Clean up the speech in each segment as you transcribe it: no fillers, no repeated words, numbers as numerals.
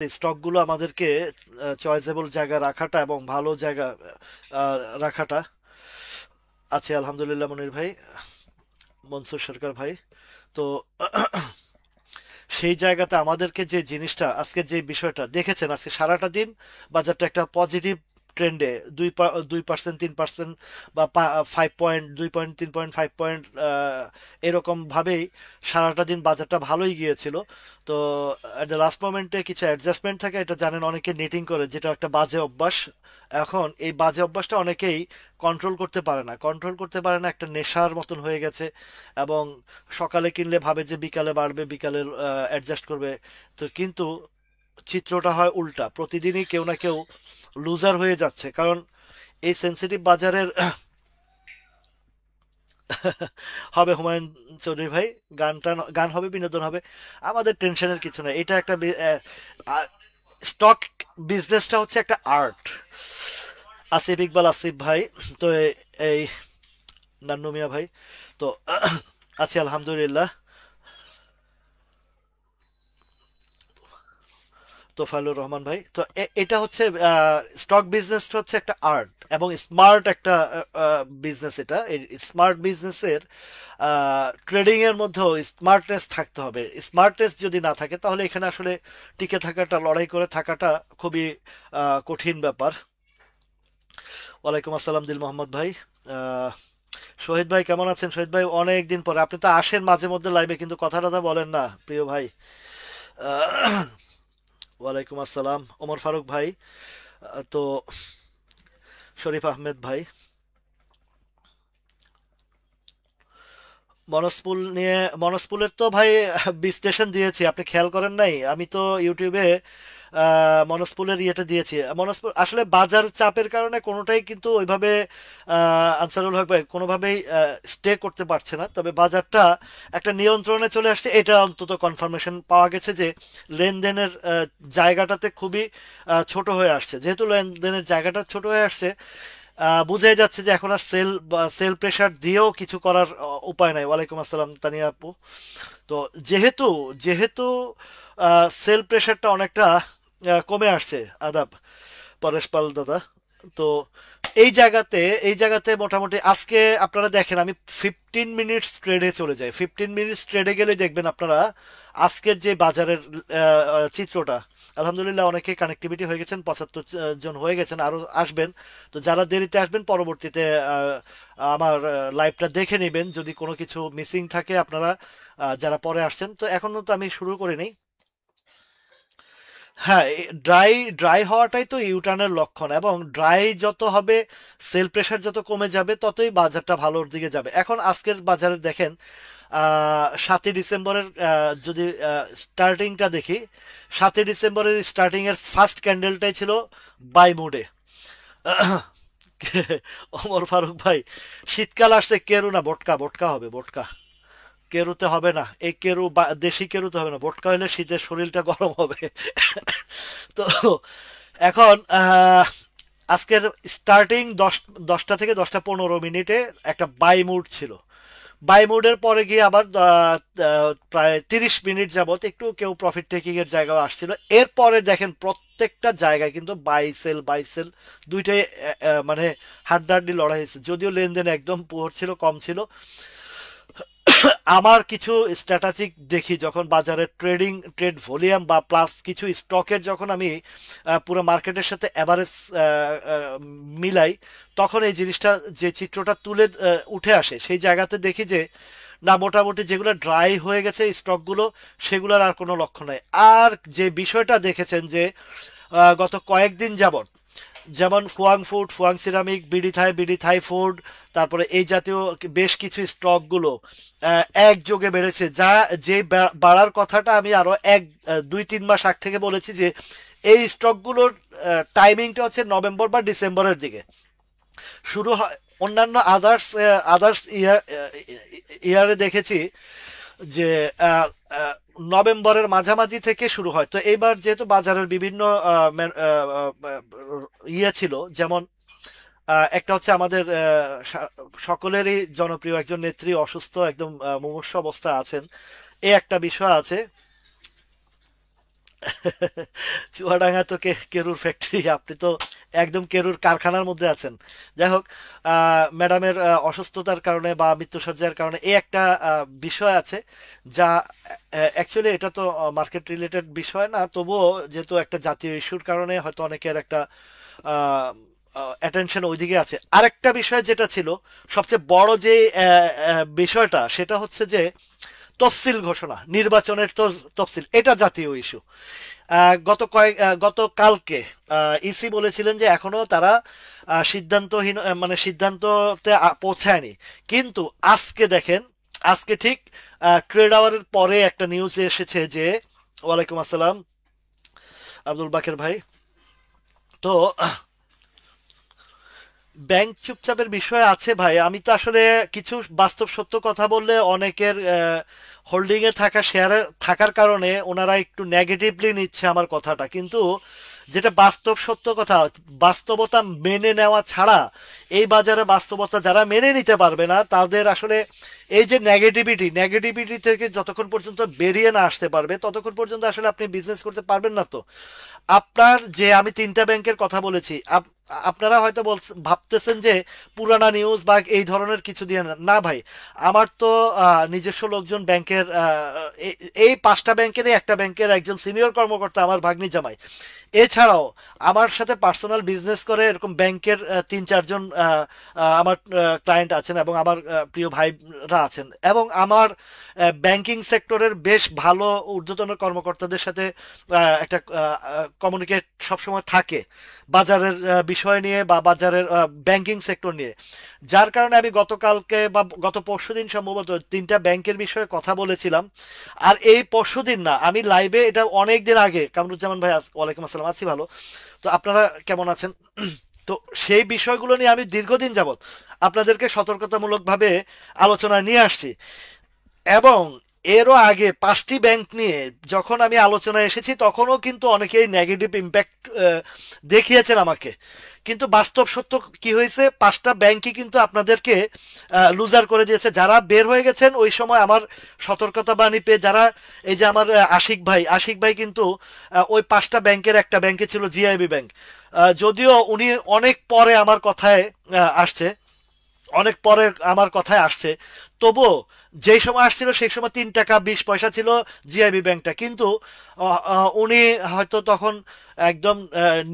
স্টকগুলো আমাদেরকে চয়েসেবল জায়গা রাখাটা এবং ভালো জায়গা রাখাটা। আছে আলহামদুলিল্লাহ মনির ভাই, মনসুর সরকার ভাই। তো সেই জায়গাতে আমাদেরকে যে জিনিসটা, আজকে যে বিষয়টা দেখেছেন, আজকে সারাটা দিন বাজারটা একটা পজিটিভ ট্রেন্ডে 2% 3% বা 5 পয়েন্ট 2 পয়েন্ট 3.5 পয়েন্ট এরকম ভাবেই সারাটা দিন বাজারটা ভালোই গিয়েছিল। তো এট দ্য লাস্ট মোমেন্টে কিছু অ্যাডজাস্টমেন্ট থাকে, এটা জানেন, অনেকে নেটিং করে, যেটা একটা বাজে অভ্যাস। এখন এই বাজে অভ্যাসটা অনেকেই কন্ট্রোল করতে পারে না, একটা নেশার মতন হয়ে গেছে। এবং সকালে কিনলে ভাবে যে বিকালে বাড়বে, বিকালে অ্যাডজাস্ট করবে। তো কিন্তু চিত্রটা হয় উল্টা, প্রতিদিনই কেউ না কেউ লুজার হয়ে যাচ্ছে, কারণ এই সেন্সিটিভ বাজারের হবে হুমায়ুন চৌধুরী ভাই। গান হবে, বিনোদন হবে, আমাদের টেনশনের কিছু নাই। এটা একটা স্টক বিজনেসটা হচ্ছে একটা আর্ট। আসিফ ইকবাল, আসিফ ভাই। তো এই নান্নু মিয়া ভাই। তো আছি আলহামদুলিল্লাহ। তোফায়লুর রহমান ভাই। তো এটা হচ্ছে স্টক বিজনেসটা হচ্ছে একটা আর্ট এবং স্মার্ট একটা বিজনেস। এটা এই স্মার্ট বিজনেসের ট্রেডিং এর মধ্যেও স্মার্টনেস থাকতে হবে। স্মার্টনেস যদি না থাকে তাহলে এখানে আসলে টিকে থাকাটা, লড়াই করে থাকাটা খুবই কঠিন ব্যাপার। ওয়ালাইকুম আসসালাম দিল মোহাম্মদ ভাই। আহ, শহীদ ভাই কেমন আছেন? শহীদ ভাই অনেক দিন পরে, আপনি তো আসেন মাঝে মধ্যে লাইভে, কিন্তু কথা টথা বলেন না প্রিয় ভাই। আহ, ওয়ালাইকুম আসসালাম ওমর ফারুক ভাই। তো শরীফ আহমেদ ভাই। মনস্পুল নিয়ে, মনস্পুলের তো ভাই বিশ্লেষণ দিয়েছি, আপনি খেয়াল করেন নাই? আমি তো ইউটিউবে মনস্পুলের ইয়েটা দিয়েছি। মনস্পুল আসলে বাজার চাপের কারণে কোনোটাই কিন্তু ওইভাবে আনসারুল হক ভাই কোনোভাবেই স্টে করতে পারছে না, তবে বাজারটা একটা নিয়ন্ত্রণে চলে আসছে, এটা অন্তত কনফার্মেশন পাওয়া গেছে যে লেনদেনের জায়গাটাতে খুবই ছোট হয়ে আসছে। যেহেতু লেনদেনের জায়গাটা ছোট হয়ে আসছে, বুঝাই যাচ্ছে যে এখন আর সেল প্রেসার দিয়েও কিছু করার উপায় নাই। ওয়ালাইকুম আসসালাম তানিয়া আপু। তো যেহেতু যেহেতু সেল প্রেসারটা অনেকটা কমে আসছে, আদাব পরেশ পাল দাদা। তো এই জায়গাতে মোটামুটি আজকে আপনারা দেখেন, আমি 15 মিনিটস ট্রেডে চলে যাই। 15 মিনিটস ট্রেডে গেলে দেখবেন আপনারা আজকের যে বাজারের চিত্রটা। আলহামদুলিল্লাহ অনেকে কানেক্টিভিটি হয়ে গেছেন, 75 জন হয়ে গেছেন, আরো আসবেন। তো যারা দেরিতে আসবেন পরবর্তীতে আমার লাইভটা দেখে নেবেন, যদি কোনো কিছু মিসিং থাকে আপনারা যারা পরে আসছেন। তো এখনো তো আমি শুরু করিনি। হ্যাঁ, ড্রাই ড্রাই হওয়াটাই তো ইউটার্নের লক্ষণ, এবং ড্রাই যত হবে, সেল প্রেসার যত কমে যাবে, ততই বাজারটা ভালোর দিকে যাবে। এখন আজকের বাজারে দেখেন, 7ই ডিসেম্বরের যদি স্টার্টিংটা দেখি, 7ই ডিসেম্বরের স্টার্টিং এর ফার্স্ট ক্যান্ডেলটাই ছিল বাই মুডে। ওমর ফারুক ভাই, শীতকাল আসছে, কেরু না ভোটকা, ভোটকা হবে, ভোটকা। কেরুতে হবে না, এই কেরু দেশি কেরুতে হবে না, ভোটকা হলে শীতের শরীরটা গরম হবে। তো এখন আজকের স্টার্টিং 10টা থেকে 10টা 15 মিনিটে একটা বাই মুড ছিল। বাই মুডের পরে গিয়ে আবার প্রায় 30 মিনিট যাবত একটু কেউ প্রফিট টেকিং এর জায়গায় আসছিল। এরপরে দেখেন প্রত্যেকটা জায়গায় কিন্তু বাই সেল দুইটাই মানে হাড্ডাহাড্ডি লড়াই হয়েছে, যদিও লেনদেন একদম পুয়ার ছিল, কম ছিল। আমার কিছু স্ট্র্যাটেজিক দেখি যখন বাজারে ট্রেড ভলিউম বা প্লাস কিছু স্টকের যখন আমি পুরো মার্কেটের সাথে অ্যাভারেজ মিলাই, তখন এই জিনিসটা, যে চিত্রটা তুলে উঠে আসে, সেই জায়গাতে দেখি যে না, মোটামুটি যেগুলো ড্রাই হয়ে গেছে স্টকগুলো, সেগুলোর আর কোনো লক্ষ্য নাই। আর যে বিষয়টা দেখেছেন যে গত কয়েকদিন যাবত, যেমন Fu-Wang ceramic, BD Thai food, তারপরে এই জাতীয় বেশ কিছু স্টকগুলো একযোগে বেড়েছে, যে বাড়ার কথাটা আমি আরো 2-3 মাস আগ থেকে বলেছি যে এই স্টকগুলোর টাইমিংটা হচ্ছে নভেম্বর বা ডিসেম্বরের দিকে শুরু হয়। অন্যান্য আদার্স ইয়ারে দেখেছি যে আহ, আহ, নভেম্বরের মাঝামাঝি থেকে শুরু হয়। তো এইবার যেহেতু বাজারের বিভিন্ন ইয়ে ছিল, যেমন একটা হচ্ছে আমাদের সকলেরই জনপ্রিয় একজন নেত্রী অসুস্থ, একদম মুমূর্ষু অবস্থা আছেন, এই একটা বিষয় আছে। চুয়াডাঙ্গা তো কেরুর ফ্যাক্টরি, আপনি তো একদম কেরুর কারখানার মধ্যে আছেন। যাই হোক, ম্যাডামের অসুস্থতার কারণে বা মৃত্যুসজ্জার কারণে এই একটা বিষয় আছে, যা অ্যাকচুয়ালি এটা তো মার্কেট রিলেটেড বিষয় না, তবুও যেহেতু একটা জাতীয় ইস্যুর কারণে হয়তো অনেকের একটা অ্যাটেনশন ওইদিকে আছে। আরেকটা বিষয় যেটা ছিল সবচেয়ে বড় যে বিষয়টা, সেটা হচ্ছে যে তফসিল ঘোষণা, নির্বাচনের তফসিল, এটা জাতীয় ইস্যু। গতকালকে ইসি বলেছিলেন যে এখনো তারা সিদ্ধান্তহীন, মানে সিদ্ধান্ততে পৌঁছায়নি। কিন্তু আজকে দেখেন, আজকে ঠিক ট্রেড আওয়ারের পরে একটা নিউজ এসেছে যে, ওয়ালাইকুম আসসালাম আব্দুল বাকের ভাই। তো ব্যাংক চুপচাপের বিষয় আছে ভাই, আমি তো আসলে কিছু বাস্তব সত্য কথা বললে অনেকের হোল্ডিং এ থাকা শেয়ারে থাকার কারণে ওনারা একটু নেগেটিভলি নিচ্ছে আমার কথাটা, কিন্তু যেটা বাস্তব সত্য কথা, বাস্তবতা মেনে নেওয়া ছাড়া এই বাজারে বাস্তবতা যারা মেনে নিতে পারবে না তাদের আসলে এই যে নেগেটিভিটি থেকে যতক্ষণ পর্যন্ত বেরিয়ে না আসতে পারবে ততক্ষণ পর্যন্ত আসলে আপনি বিজনেস করতে পারবেন না। তো আপনার যে আমি তিনটা ব্যাংকের কথা বলেছি, আপনারা হয়তো ভাবতেছেন যে পুরানা নিউজ বা এই ধরনের কিছু দিয়ে না, না ভাই। আমার তো নিজস্ব লোকজন ব্যাংকের, এই পাঁচটা ব্যাংকেরই একটা ব্যাংকের একজন সিনিয়র কর্মকর্তা আমার ভাগ্নি জামাই। এছাড়াও আমার সাথে পার্সোনাল বিজনেস করে এরকম ব্যাংকের তিন চারজন আমার ক্লায়েন্ট আছেন, এবং আমার প্রিয় ভাইরা আছেন, এবং আমার ব্যাংকিং সেক্টরের বেশ ভালো ঊর্ধ্বতন কর্মকর্তাদের সাথে একটা কমিউনিকেট সবসময় থাকে বাজারের বিষয় নিয়ে বা বাজারের ব্যাংকিং সেক্টর নিয়ে। যার কারণে আমি গতকালকে বা গত পরশুদিন সম্ভবত তিনটা ব্যাংকের বিষয়ে কথা বলেছিলাম। আর এই পরশুদিন না, আমি লাইভে এটা অনেক দিন আগে, কামরুজ্জামান ভাই ওয়ালাইকুম আসসালাম, আছি ভালো। তো আপনারা কেমন আছেন? তো সেই বিষয়গুলো নিয়ে আমি দীর্ঘদিন যাবত আপনাদেরকে সতর্কতামূলকভাবে আলোচনা নিয়ে আসছি, এবং এরও আগে পাঁচটি ব্যাংক নিয়ে যখন আমি আলোচনায় এসেছি তখনও কিন্তু অনেকেই নেগেটিভ ইম্প্যাক্ট দেখিয়েছেন আমাকে। কিন্তু বাস্তব সত্য কি হয়েছে, পাঁচটা ব্যাংকই কিন্তু আপনাদেরকে লুজার করে দিয়েছে। যারা বের হয়ে গেছেন ওই সময় আমার সতর্কতা বাণী পেয়ে, যারা, এই যে আমার আশিক ভাই কিন্তু ওই পাঁচটা ব্যাংকের একটা ব্যাংকে ছিল জিআইবি ব্যাংক। যদিও উনি অনেক পরে আমার কথায় আসছে, অনেক পরে আমার কথায় আসছে, তবুও যেই সময় আসছিল সেই সময় 3 টাকা 20 পয়সা ছিল জিআইবি ব্যাংকটা। কিন্তু উনি হয়তো তখন একদম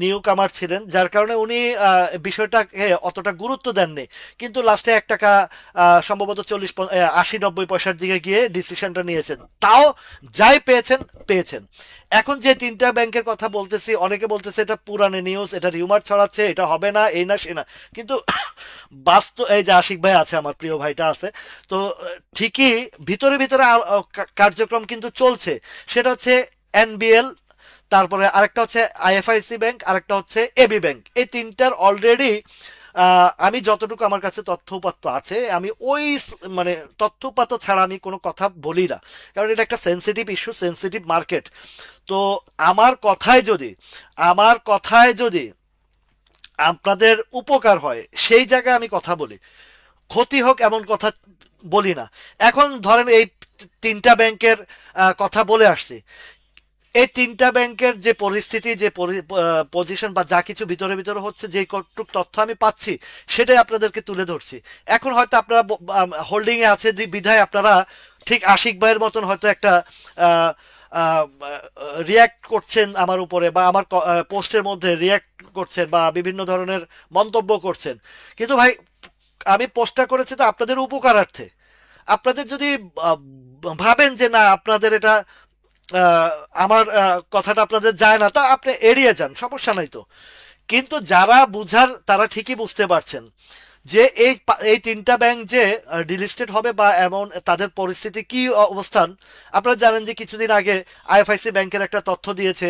নিউ কামার ছিলেন, যার কারণে উনি বিষয়টাকে অতটা গুরুত্ব দেননি। কিন্তু লাস্টে 1 টাকা সম্ভবত 80 90 পয়সার দিকে গিয়ে ডিসিশনটা নিয়েছেন। তাও যাই পেয়েছেন পেয়েছেন। এখন যে তিনটা ব্যাংকের কথা বলতেছি, অনেকে বলতেছে এটা পুরানো নিউজ, এটা রিউমার ছড়াচ্ছে, এটা হবে না, এই না সে না। কিন্তু বাস্তব, এই যে আশিক ভাই আছে, আমার প্রিয় ভাইটা আছে, তো ঠিকই ভিতরে ভিতরে কার্যক্রম কিন্তু চলছে। সেটা হচ্ছে এনবিএল, তারপরে আরেকটা হচ্ছে আইএফআইসি ব্যাংক, আরেকটা হচ্ছে এবি ব্যাংক। এই তিনটার অলরেডি আমি যতটুকু আমার কাছে তথ্য উপাত্ত আছে, আমি ওই মানে তথ্য উপাত্ত ছাড়া আমি কোনো কথা বলি না, কারণ এটা একটা সেন্সিটিভ ইস্যু, সেন্সিটিভ মার্কেট। তো আমার কথায় যদি আমার কথায় যদি আপনাদের উপকার হয় সেই জায়গায় আমি কথা বলি, ক্ষতি হোক এমন কথা বলি না। এখন ধরেন এই তিনটা ব্যাংকের কথা বলে আসছি, এই তিনটা ব্যাংকের যে পরিস্থিতি, যে পজিশন বা যা কিছু ভিতরে ভিতরে হচ্ছে, যে কতটুক তথ্য আমি পাচ্ছি সেটাই আপনাদেরকে তুলে ধরছি। এখন হয়তো আপনারা হোল্ডিং এ আছে যে বিধায় আপনারা ঠিক আশিক ভাইয়ের মতন হয়তো একটা রিয়াক্ট করছেন আমার উপরে, বা আমার পোস্টের মধ্যে রিয়াক্ট করছেন, বা বিভিন্ন ধরনের মন্তব্য করছেন। কিন্তু ভাই, আমি পোস্টটা করেছি তো আপনাদের উপকারার্থে। আপনাদের যদি আহ, ভাবেন যে না আপনাদের এটা আমার কথাটা আপনাদের যায় না, তা আপনি এড়িয়ে যান, সমস্যা নাই তো। কিন্তু যারা বুঝার তারা ঠিকই বুঝতে পারছেন যে এই তিনটা ব্যাংক যে ডিলিস্টেড হবে বা এমন তাদের পরিস্থিতি কি অবস্থান। আপনারা জানেন যে কিছুদিন আগে আইএফআইসি ব্যাংকের একটা তথ্য দিয়েছে,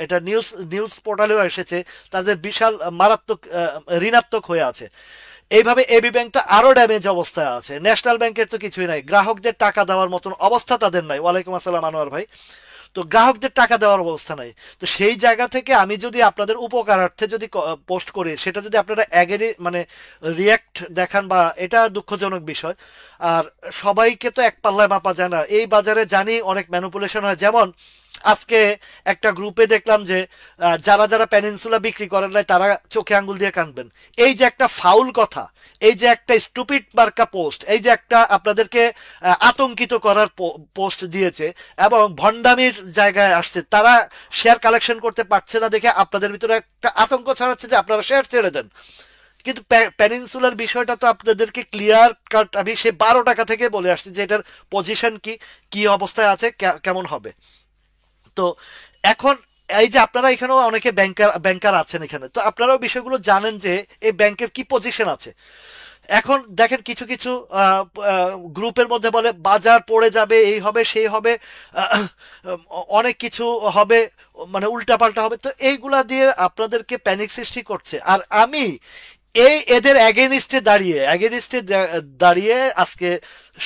এটা নিউজ নিউজ পোর্টালেও এসেছে, তাদের বিশাল মারাত্মক ঋণাত্মক হয়ে আছে। এইভাবে এবি ব্যাংকটা আরো ড্যামেজ অবস্থায় আছে। ন্যাশনাল ব্যাংকের তো কিছুই নাই, গ্রাহকদের টাকা দেওয়ার মতন অবস্থা তাদের নাই। ওয়ালাইকুম আসসালাম আনোয়ার ভাই। তো গ্রাহকদের টাকা দেওয়ার অবস্থা নাই। তো সেই জায়গা থেকে আমি যদি আপনাদের উপকারার্থে যদি পোস্ট করি, সেটা যদি আপনারা অ্যাগেরি মানে রিয়াক্ট দেখান, বা এটা দুঃখজনক বিষয়। আর সবাইকে তো এক পাল্লায় মাপা যায় না, এই বাজারে জানি অনেক ম্যানুপুলেশন হয়। যেমন আজকে একটা গ্রুপে দেখলাম যে যারা যারা পেনিনসুলা বিক্রি করেন নাই তারা চোখে আঙ্গুল দিয়ে কানবেন। এই যে একটা ফাউল কথা, এই যে একটা স্টুপিড মার্কা পোস্ট, এই যে একটা আপনাদেরকে আতঙ্কিত করার পোস্ট দিয়েছে এবং ভণ্ডামির জায়গায় আসছে, তারা শেয়ার কালেকশন করতে পারছে না দেখে আপনাদের ভিতরে একটা আতঙ্ক ছড়াচ্ছে যে আপনারা শেয়ার ছেড়ে দেন। কিন্তু পেনিনসুলার বিষয়টা তো আপনাদেরকে ক্লিয়ার কাট আমি সে 12 টাকা থেকে বলে আসছি যে এটার পজিশন কি, কি অবস্থায় আছে, কেমন হবে। তো এখন এই যে আপনারা এখানেও অনেকে ব্যাংকার ব্যাংকার আছেন এখানে, তো আপনারাও বিষয়গুলো জানেন যে এই ব্যাংকের কি পজিশন আছে। এখন দেখেন কিছু কিছু গ্রুপের মধ্যে বলে বাজার পড়ে যাবে, এই হবে সেই হবে, আহ, অনেক কিছু হবে, মানে উল্টাপাল্টা হবে, তো এইগুলা দিয়ে আপনাদেরকে প্যানিক সৃষ্টি করছে। আর আমি এই এদের এগেনিস্টে দাঁড়িয়ে আজকে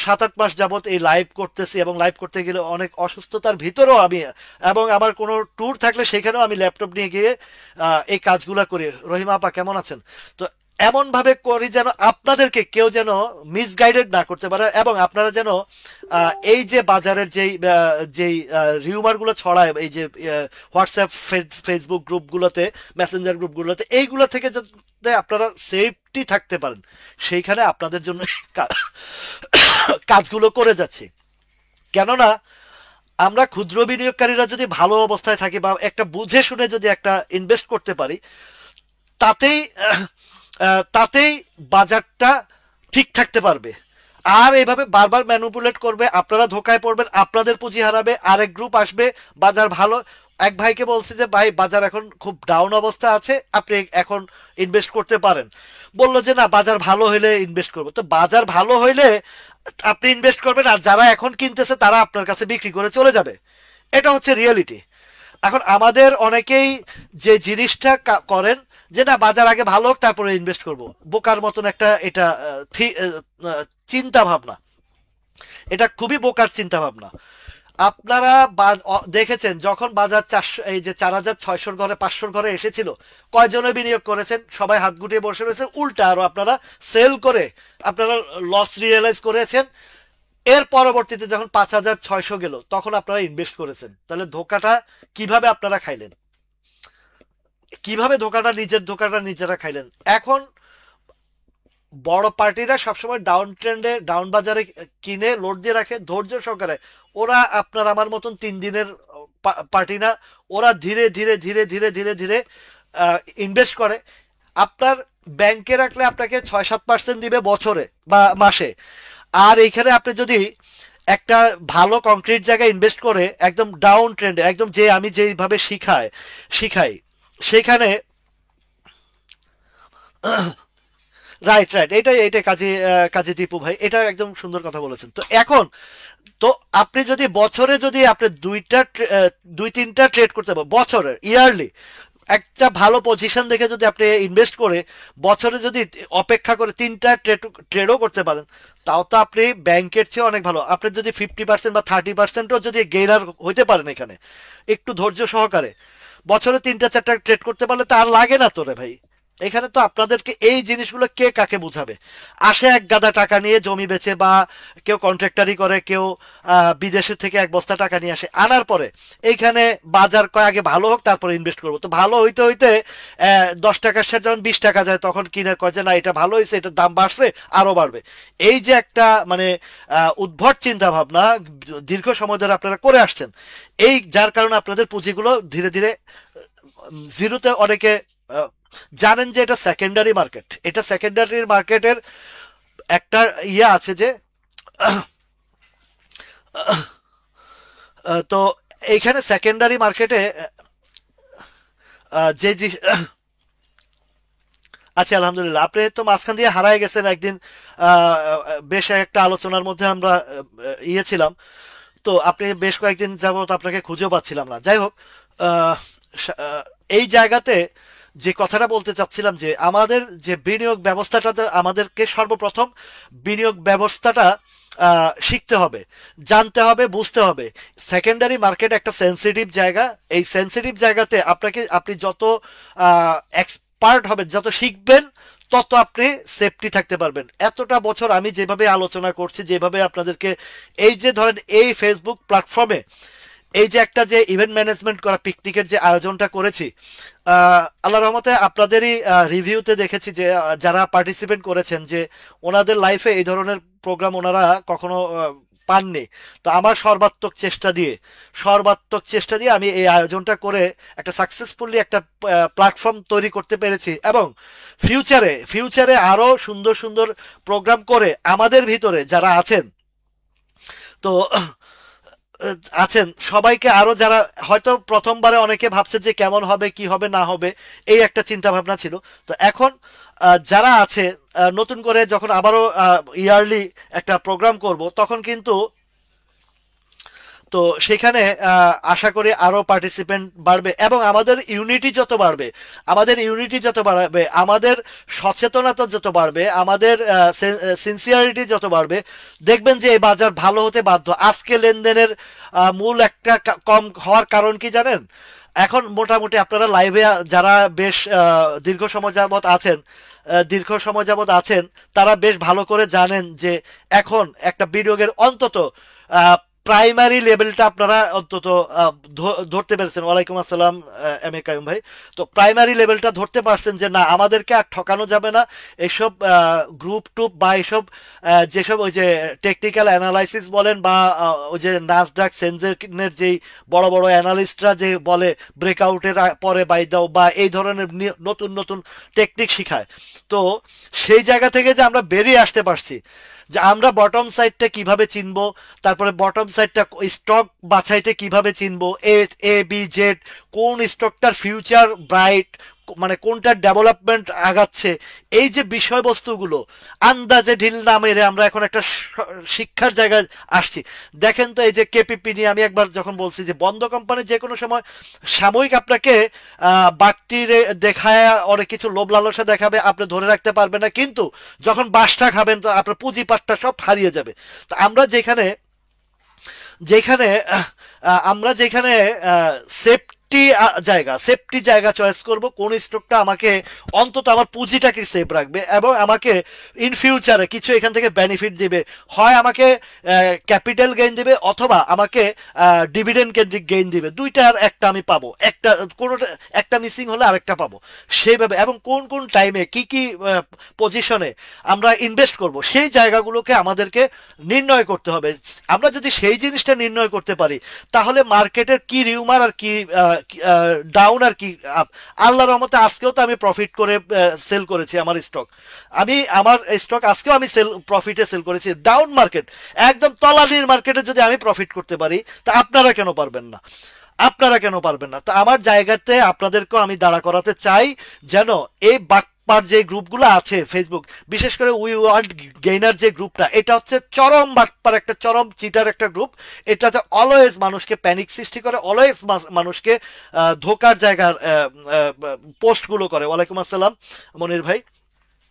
7-8 মাস যাবত এই লাইভ করতেছি, এবং লাইভ করতে গেলে অনেক অসুস্থতার ভিতরেও আমি, এবং আমার কোনো ট্যুর থাকলে সেখানেও আমি ল্যাপটপ নিয়ে গিয়ে এই কাজগুলা করি। রহিমা আপা কেমন আছেন? তো এমন ভাবে করি যেন আপনাদেরকে কেউ যেন মিসগাইডেড না করতে পারে, এবং আপনারা যেন এই যে বাজারের যেই রিউমার গুলো ছড়ায় এই যে হোয়াটসঅ্যাপ ফেসবুক গ্রুপগুলোতে, মেসেঞ্জার গ্রুপগুলোতে, এইগুলো থেকে যাতে আপনারা সেফটি থাকতে পারেন, সেইখানে আপনাদের জন্য কাজগুলো করে যাচ্ছি। কেননা আমরা ক্ষুদ্র বিনিয়োগকারীরা যদি ভালো অবস্থায় থাকি বা একটা বুঝে শুনে যদি একটা ইনভেস্ট করতে পারি, তাতেই তাতেই বাজারটা ঠিক থাকতে পারবে। আর এইভাবে বারবার ম্যানুপুলেট করবে, আপনারা ধোকায় পড়বেন, আপনাদের পুঁজি হারাবে, আরেক গ্রুপ আসবে, বাজার ভালো। এক ভাইকে বলছে যে ভাই বাজার এখন খুব ডাউন অবস্থা আছে, আপনি এখন ইনভেস্ট করতে পারেন। বললো যে না বাজার ভালো হইলে ইনভেস্ট করবো। তো বাজার ভালো হইলে আপনি ইনভেস্ট করবেন, আর যারা এখন কিনতেছে তারা আপনার কাছে বিক্রি করে চলে যাবে। এটা হচ্ছে রিয়েলিটি। এখন আমাদের অনেকেই যে জিনিসটা করেন যে না বাজার আগে ভালো হোক তারপরে ইনভেস্ট করব, বোকার মতন একটা এটা চিন্তা ভাবনা, এটা খুবই বোকার চিন্তা ভাবনা। আপনারা দেখেছেন যখন বাজার 400, এই যে 4,600 ঘরে 500 ঘরে এসেছিল, কয়জনে বিনিয়োগ করেছেন? সবাই হাত গুটিয়ে বসে রয়েছে, উল্টা আরো আপনারা সেল করে আপনারা লস রিয়েলাইজ করেছেন। এর পরবর্তীতে যখন 5,600 গেল তখন আপনারা ইনভেস্ট করেছেন। তাহলে ধোকাটা কিভাবে আপনারা খাইলেন? কিভাবে ধোকাটা নিজেরা খাইলেন? এখন বড় পার্টিরা সবসময় ডাউন ট্রেন্ডে ডাউন বাজারে কিনে লোড দিয়ে রাখে ধৈর্য সহকারে। ওরা আপনার আমার মতন 3 দিনের পার্টি না, ওরা ধীরে ধীরে ধীরে ধীরে ধীরে ধীরে ইনভেস্ট করে। আপনার ব্যাংকে রাখলে আপনাকে 6-7% দিবে বছরে বা মাসে। আর এইখানে আপনি যদি একটা ভালো কংক্রিট জায়গায় ইনভেস্ট করে একদম ডাউন ট্রেন্ডে, একদম যে আমি যেভাবে শিখাই সেখানে, রাইট রাইট, এইটাই কাজী দীপু ভাই, এটা একদম সুন্দর কথা বলেছেন। তো এখন তো আপনি যদি বছরে যদি আপনি 2-3টা ট্রেড করতে পারেন বছরে, ইয়ারলি একটা ভালো পজিশন দেখে যদি আপনি ইনভেস্ট করে বছরে যদি অপেক্ষা করে 3টা ট্রেডও করতে পারেন, তাও তো আপনি ব্যাংকের চেয়ে অনেক ভালো। আপনি যদি 50% বা 30%ও যদি গেইনার হইতে পারেন এখানে একটু ধৈর্য সহকারে, বছরে 3টা 4টা ট্রেড করতে পারলে তো আর লাগে না তো রে ভাই। এখানে তো আপনাদেরকে এই জিনিসগুলো কে কাকে বুঝাবে? আসে এক গাদা টাকা নিয়ে জমি বেচে, বা কেউ কন্ট্রাক্টারি করে, কেউ বিদেশের থেকে এক বস্তা টাকা নিয়ে আসে, আনার পরে এইখানে বাজার কয় আগে ভালো হোক তারপরে ইনভেস্ট করবো। তো ভালো হইতে হইতে 10 টাকার শেয়ার যখন 20 টাকা যায় তখন কিনে কয় যে না এটা ভালো হয়েছে, এটার দাম বাড়ছে, আরো বাড়বে। এই যে একটা মানে উদ্ভট চিন্তা ভাবনা দীর্ঘ সময় ধরে আপনারা করে আসছেন, এই যার কারণে আপনাদের পুঁজিগুলো ধীরে ধীরে জিরোতে, অনেকে আহ, জানেন যে এটা সেকেন্ডারি মার্কেট, এটা সেকেন্ডারি মার্কেটের একটা ইয়ে আছে যে তো এইখানে সেকেন্ডারি মার্কেটে যে আচ্ছা আলহামদুলিল্লাহ, আপনি তো মাঝখান দিয়ে হারায় গেছেন একদিন। আহ, বেশ একটা আলোচনার মধ্যে আমরা ইয়ে ছিলাম, তো আপনি বেশ কয়েকদিন যাবত আপনাকে খুঁজেও পাচ্ছিলাম না। যাই হোক, আহ, এই জায়গাতে যে কথাটা বলতে চাচ্ছিলাম যে আমাদের যে বিনিয়োগ ব্যবস্থাটা, আমাদেরকে সর্বপ্রথম বিনিয়োগ ব্যবস্থাটা শিখতে হবে, জানতে হবে, বুঝতে হবে। সেকেন্ডারি মার্কেট একটা সেন্সিটিভ জায়গা। এই সেন্সিটিভ জায়গাতে আপনি যত এক্সপার্ট হবেন, যত শিখবেন, তত আপনি সেফটি থাকতে পারবেন। এতটা বছর আমি যেভাবে আলোচনা করছি, যেভাবে আপনাদেরকে এই যে ধরেন এই ফেসবুক প্ল্যাটফর্মে এই যে একটা যে ইভেন্ট ম্যানেজমেন্ট করা পিকনিকের যে আয়োজনটা করেছি, আল্লাহ রহমতে আপনাদেরই রিভিউতে দেখেছি যে যারা পার্টিসিপেট করেছেন যে ওনাদের লাইফে এই ধরনের প্রোগ্রাম ওনারা কখনো পাননি। তো আমার সর্বাত্মক চেষ্টা দিয়ে আমি এই আয়োজনটা করে একটা সাকসেসফুলি একটা প্ল্যাটফর্ম তৈরি করতে পেরেছি, এবং ফিউচারে আরো সুন্দর সুন্দর প্রোগ্রাম করে আমাদের ভিতরে যারা আছেন, তো আছেন সবাইকে, আরো যারা হয়তো প্রথমবারে অনেকে ভাবছে যে কেমন হবে কি হবে না হবে, এই একটা চিন্তা ভাবনা ছিল। তো এখন যারা আছে, নতুন করে যখন আবারও ইয়ারলি একটা প্রোগ্রাম করব, তখন কিন্তু তো সেখানে আশা করি আরো পার্টিসিপেন্ট বাড়বে, এবং আমাদের ইউনিটি যত বাড়বে, আমাদের সচেতনতা যত বাড়বে, আমাদের সিনসিয়ারিটি যত বাড়বে, দেখবেন যে এই বাজার ভালো হতে বাধ্য। আজকে লেনদেনের মূল একটা কম হওয়ার কারণ কি জানেন? এখন মোটামুটি আপনারা লাইভে যারা বেশ দীর্ঘ সময় যাবত আছেন, তারা বেশ ভালো করে জানেন যে এখন একটা বিনিয়োগের অন্তত প্রাইমারি লেভেলটা আপনারা অন্তত ধরতে পেরেছেন। ওয়ালাইকুম আসসালাম এম এ কায়ুম ভাই। তো প্রাইমারি লেভেলটা ধরতে পারছেন যে না, আমাদেরকে আর ঠকানো যাবে না। এসব গ্রুপ টুপ বা এসব যেসব ওই যে টেকনিক্যাল অ্যানালাইসিস বলেন, বা ওই যে নাসডাক সেনজেনের যেই বড় বড় অ্যানালিস্টরা যে বলে ব্রেকআউটের পরে বাই দাও, বা এই ধরনের নতুন নতুন টেকনিক শিখায়। তো সেই জায়গা থেকে যে আমরা বেরিয়ে আসতে পারছি, যে আমরা বটম সাইডটা কিভাবে চিনবো, তারপরে বটম সাইডটা স্টক বাছাইতে কিভাবে চিনবো, এ বি জেড, কোন স্টকটার ফিউচার ব্রাইট, মানে কোনটার ডেভেলপমেন্ট আগাচ্ছে, এই যে বিষয়বস্তুগুলো আন্দাজে ঢিল না মেরে আমরা এখন একটা শিক্ষার জায়গায় আসছি। দেখেন তো, এই যে কেপিপি নিয়ে আমি একবার যখন বলছি যে বন্ধ কোম্পানি যে কোনো সময় সাময়িক আপনাকে বাড়তি দেখায় অনেক কিছু লোভ লালসা দেখাবে, আপনি ধরে রাখতে পারবেন না, কিন্তু যখন বাসটা খাবেন তো আপনার পুঁজিপাটটা সব হারিয়ে যাবে। তো আমরা যেখানে যেখানে আমরা যেখানে সেফটি জায়গা চয়েস করব, কোন স্টকটা আমাকে অন্তত আমার পুঁজিটাকে সেফ রাখবে এবং আমাকে ইন ফিউচারে কিছু এখান থেকে বেনিফিট দিবে। হয় আমাকে ক্যাপিটাল গেইন দিবে, অথবা আমাকে ডিভিডেন্ড কেন্দ্রিক গেইন দিবে। দুইটার একটা আমি পাবো, কোনোটা একটা মিসিং হলে আরেকটা পাবো সেইভাবে। এবং কোন কোন টাইমে কি কি পজিশনে আমরা ইনভেস্ট করব, সেই জায়গাগুলোকে আমাদেরকে নির্ণয় করতে হবে। আমরা যদি সেই জিনিসটা নির্ণয় করতে পারি, তাহলে মার্কেটের কি রিউমার আর কি ডাউন আর কি আপ, আল্লাহর রহমতে আজকেও তো আমি প্রফিট করে সেল করেছি আমার স্টক আজকেও আমি প্রফিটে সেল করেছি। ডাউন মার্কেট, একদম তলানির মার্কেটে যদি আমি প্রফিট করতে পারি, তা আপনারা কেন পারবেন না? তো আমার জায়গাতে আপনাদেরকেও আমি দাঁড়া করাতে চাই, যেন এই বাটপার যে গ্রুপগুলো আছে ফেসবুক, বিশেষ করে উই ওয়ান্ট গেইনার যে গ্রুপটা, এটা হচ্ছে চরম বাটপার, একটা চরম চিটার একটা গ্রুপ। এটাতে অলওয়েজ মানুষকে প্যানিক সৃষ্টি করে, অলওয়েজ মানুষকে ধোকার জায়গার পোস্টগুলো করে। ওয়ালাইকুম আসসালাম মনির ভাই।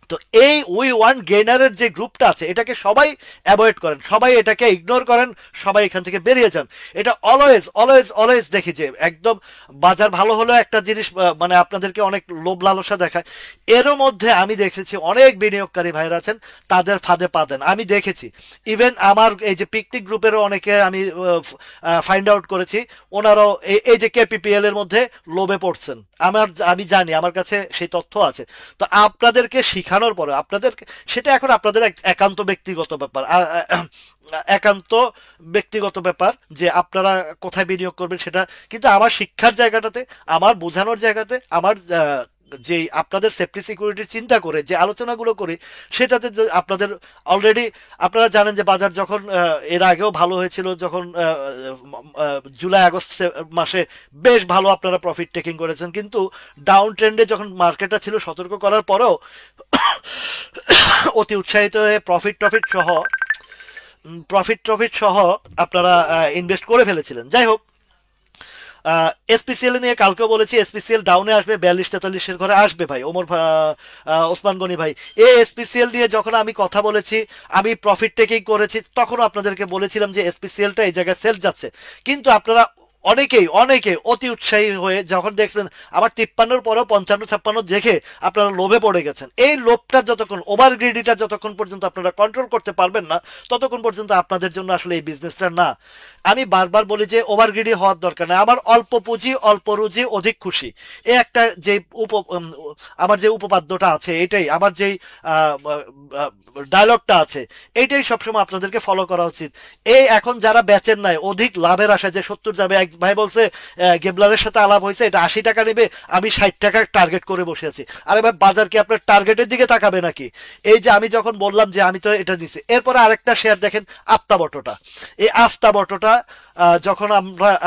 তো এই উই ওয়ান গেইনারের যে গ্রুপটা আছে, এটাকে সবাই অ্যাভয়েড করেন, সবাই এটাকে ইগনোর করেন, সবাই এখান থেকে বেরিয়ে যান। এটা অলওয়েজ অলওয়েজ অলওয়েজ দেখি যে একদম বাজার ভালো হলেও একটা জিনিস মানে আপনাদেরকে অনেক লোভ লালসা দেখায়। এরও মধ্যে আমি দেখেছি অনেক বিনিয়োগকারী ভাইরা আছেন, তাদের ফাঁদে পা দেন আমি দেখেছি। ইভেন আমার এই যে পিকনিক গ্রুপেরও অনেকে আমি ফাইন্ড আউট করেছি, ওনারাও এই যে কেপিপিএল এর মধ্যে লোভে পড়ছেন। আমি জানি, আমার কাছে সেই তথ্য আছে। তো আপনাদেরকে শিখানোর পরে সেটা এখন আপনাদের একান্ত ব্যক্তিগত ব্যাপার যে আপনারা কোথায় বিনিয়োগ করবেন সেটা। কিন্তু আমার শিক্ষার জায়গাটাতে, আমার বোঝানোর জায়গাতে, আমার যে আপনাদের সেফটি সিকিউরিটির চিন্তা করে যে আলোচনাগুলো করি, সেটাতে আপনাদের অলরেডি আপনারা জানেন যে বাজার যখন এর আগেও ভালো হয়েছিল, যখন জুলাই আগস্ট মাসে বেশ ভালো আপনারা প্রফিট টেকিং করেছেন, কিন্তু ডাউন ট্রেন্ডে যখন মার্কেটটা ছিল সতর্ক করার পরেও অতি উৎসাহিত হয়ে প্রফিট টফিট সহ আপনারা ইনভেস্ট করে ফেলেছিলেন। যাই হোক, এসপিসিএল নিয়ে কালকেও বলেছি, এসপিসিএল ডাউনে আসবে, 42-43-এর ঘরে আসবে ভাই। ওসমান গনি ভাই, এই এসপিসিএল নিয়ে যখন আমি কথা বলেছি, আমি প্রফিট টেকিং করেছি, তখনও আপনাদেরকে বলেছিলাম যে এসপিসিএলটা এই জায়গায় সেল যাচ্ছে। কিন্তু আপনারা অনেকে অতি উৎসাহী হয়ে যখন দেখছেন আবার 53-র পরেও 55-56 দেখে আপনারা লোভে পড়ে গেছেন। এই লোভটা যতক্ষণ, ওভার গ্রিডিটা যতক্ষণ পর্যন্ত আপনারা কন্ট্রোল করতে পারবেন না, ততক্ষণ পর্যন্ত আপনাদের জন্য আসলে এই বিজনেসটা না। আমি বারবার বলি যে ওভার গ্রিডি হওয়ার দরকার নেই। আমার অল্প পুঁজি অল্প রুজি অধিক খুশি, এই একটা যে আমার যে উপপাদ্যটা আছে, এটাই আমার যেই ডায়লগটা আছে, এইটাই সবসময় আপনাদেরকে ফলো করা উচিত। এই এখন যারা বেচেন নাই অধিক লাভের আশা, যে 70 যাবে, এক ভাই বলছে গেবলারের সাথে আলাপ হয়েছে এটা 80 টাকা নেবে, আমি 60 টাকা টার্গেট করে বসে আছি। আরে ভাই, বাজার কি আপনার টার্গেটের দিকে তাকাবে নাকি? এই যে আমি যখন বললাম যে আমি তো এটা দিছি, এরপরে আরেকটা শেয়ার দেখেন, আফতাবটোটা। এই আফতাবটোটা যখন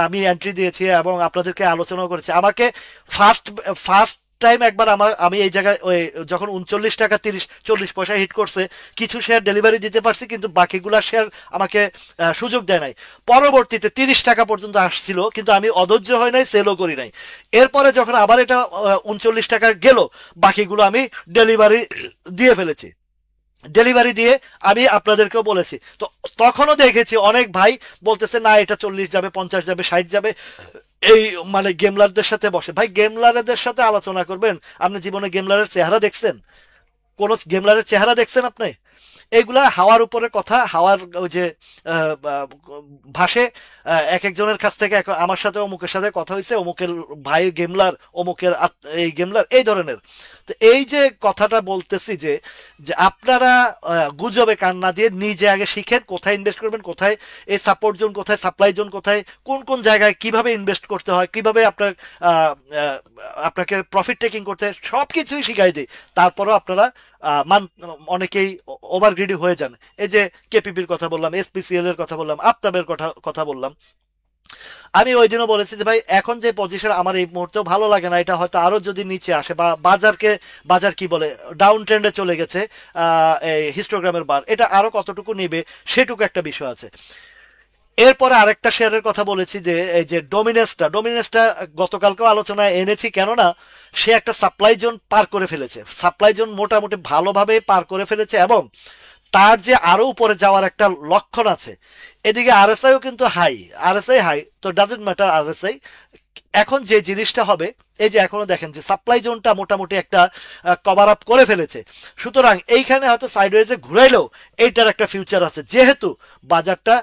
আমি এন্ট্রি দিয়েছি এবং আপনাদেরকে আলোচনা করেছি, আমাকে ফার্স্ট ফার্স্ট টাইম একবার আমি এই জায়গায় ওই যখন 39 টাকা 30-40 পয়সা হিট করছে, কিছু শেয়ার ডেলিভারি দিতে পারছি, কিন্তু বাকিগুলা শেয়ার আমাকে সুযোগ দেয় নাই। পরবর্তীতে 30 টাকা পর্যন্ত আসছিল, কিন্তু আমি অধৈর্য হয় নাই, সেলও করি নাই। এরপরে যখন আবার এটা 39 টাকা গেল, বাকিগুলো আমি ডেলিভারি দিয়ে ফেলেছি। ডেলিভারি দিয়ে আমি আপনাদেরকেও বলেছি তো, তখনও দেখেছি অনেক ভাই বলতেছে না এটা 40 যাবে, 50 যাবে, 60 যাবে। এই মানে গেমলারদের সাথে বসে, ভাই গেমলারদের সাথে আলোচনা করবেন? আপনি জীবনে গেমলারের চেহারা দেখছেন? কোন গেমলারের চেহারা দেখছেন আপনি? এগুলা হাওয়ার উপরে কথা, হাওয়ার ওই যে ভাসে। এক একজনের কাছ থেকে আমার সাথে অমুকের সাথে কথা হয়েছে, অমুকের ভাই গেমলার, অমুকের এই গেমলার, এই ধরনের। তো এই যে কথাটা বলতেছি যে যে আপনারা গুজবে কান না দিয়ে নিজে আগে শিখেন কোথায় ইনভেস্ট করবেন, কোথায় এই সাপোর্ট জোন, কোথায় সাপ্লাই জোন, কোথায় কোন কোন জায়গায় কিভাবে ইনভেস্ট করতে হয়, কিভাবে আপনাকে প্রফিট টেকিং করতে হয়, সবকিছুই শিখাই দিই। তারপরও আপনারা অনেকেই ওভার গ্রিডি হয়ে যান। এই যে কেপিপির কথা বললাম, এসপিসিএল এর কথা বললাম, আফতাবের কথা বললাম। আমি ওই দিনও বলেছি যে ভাই এখন যে পজিশন আমার এই মুহূর্তেও ভালো লাগে না, এটা হয়তো আরো যদি নিচে আসে বা বাজার কি বলে ডাউন ট্রেন্ডে চলে গেছে, এই হিস্টোগ্রামের বার এটা আরো কতটুকু নেবে সেটুকু একটা বিষয় আছে। এরপরে আরেকটা শেয়ারের কথা বলেছি যে এই যে ডোমিনেসটা গতকালকেও আলোচনায় এনেছি, কেননা সে একটা সাপ্লাই জোন পার করে ফেলেছে, সাপ্লাই জোন মোটামুটি ভালোভাবে পার করে ফেলেছে, এবং তার যে আরো উপরে যাওয়ার একটা লক্ষণ আছে। এদিকে আরএসআইও কিন্তু হাই, আরএসআই হাই, তো ডাজন্ট ম্যাটার আরএসআই। এখন যে জিনিসটা হবে, এই যে এখনো দেখেন যে সাপ্লাই জোনটা মোটামুটি একটা কভার আপ করে ফেলেছে। সুতরাং এইখানে হয়তো সাইডওয়েজে ঘুরাইলেও এইটার একটা ফিউচার আছে, যেহেতু বাজারটা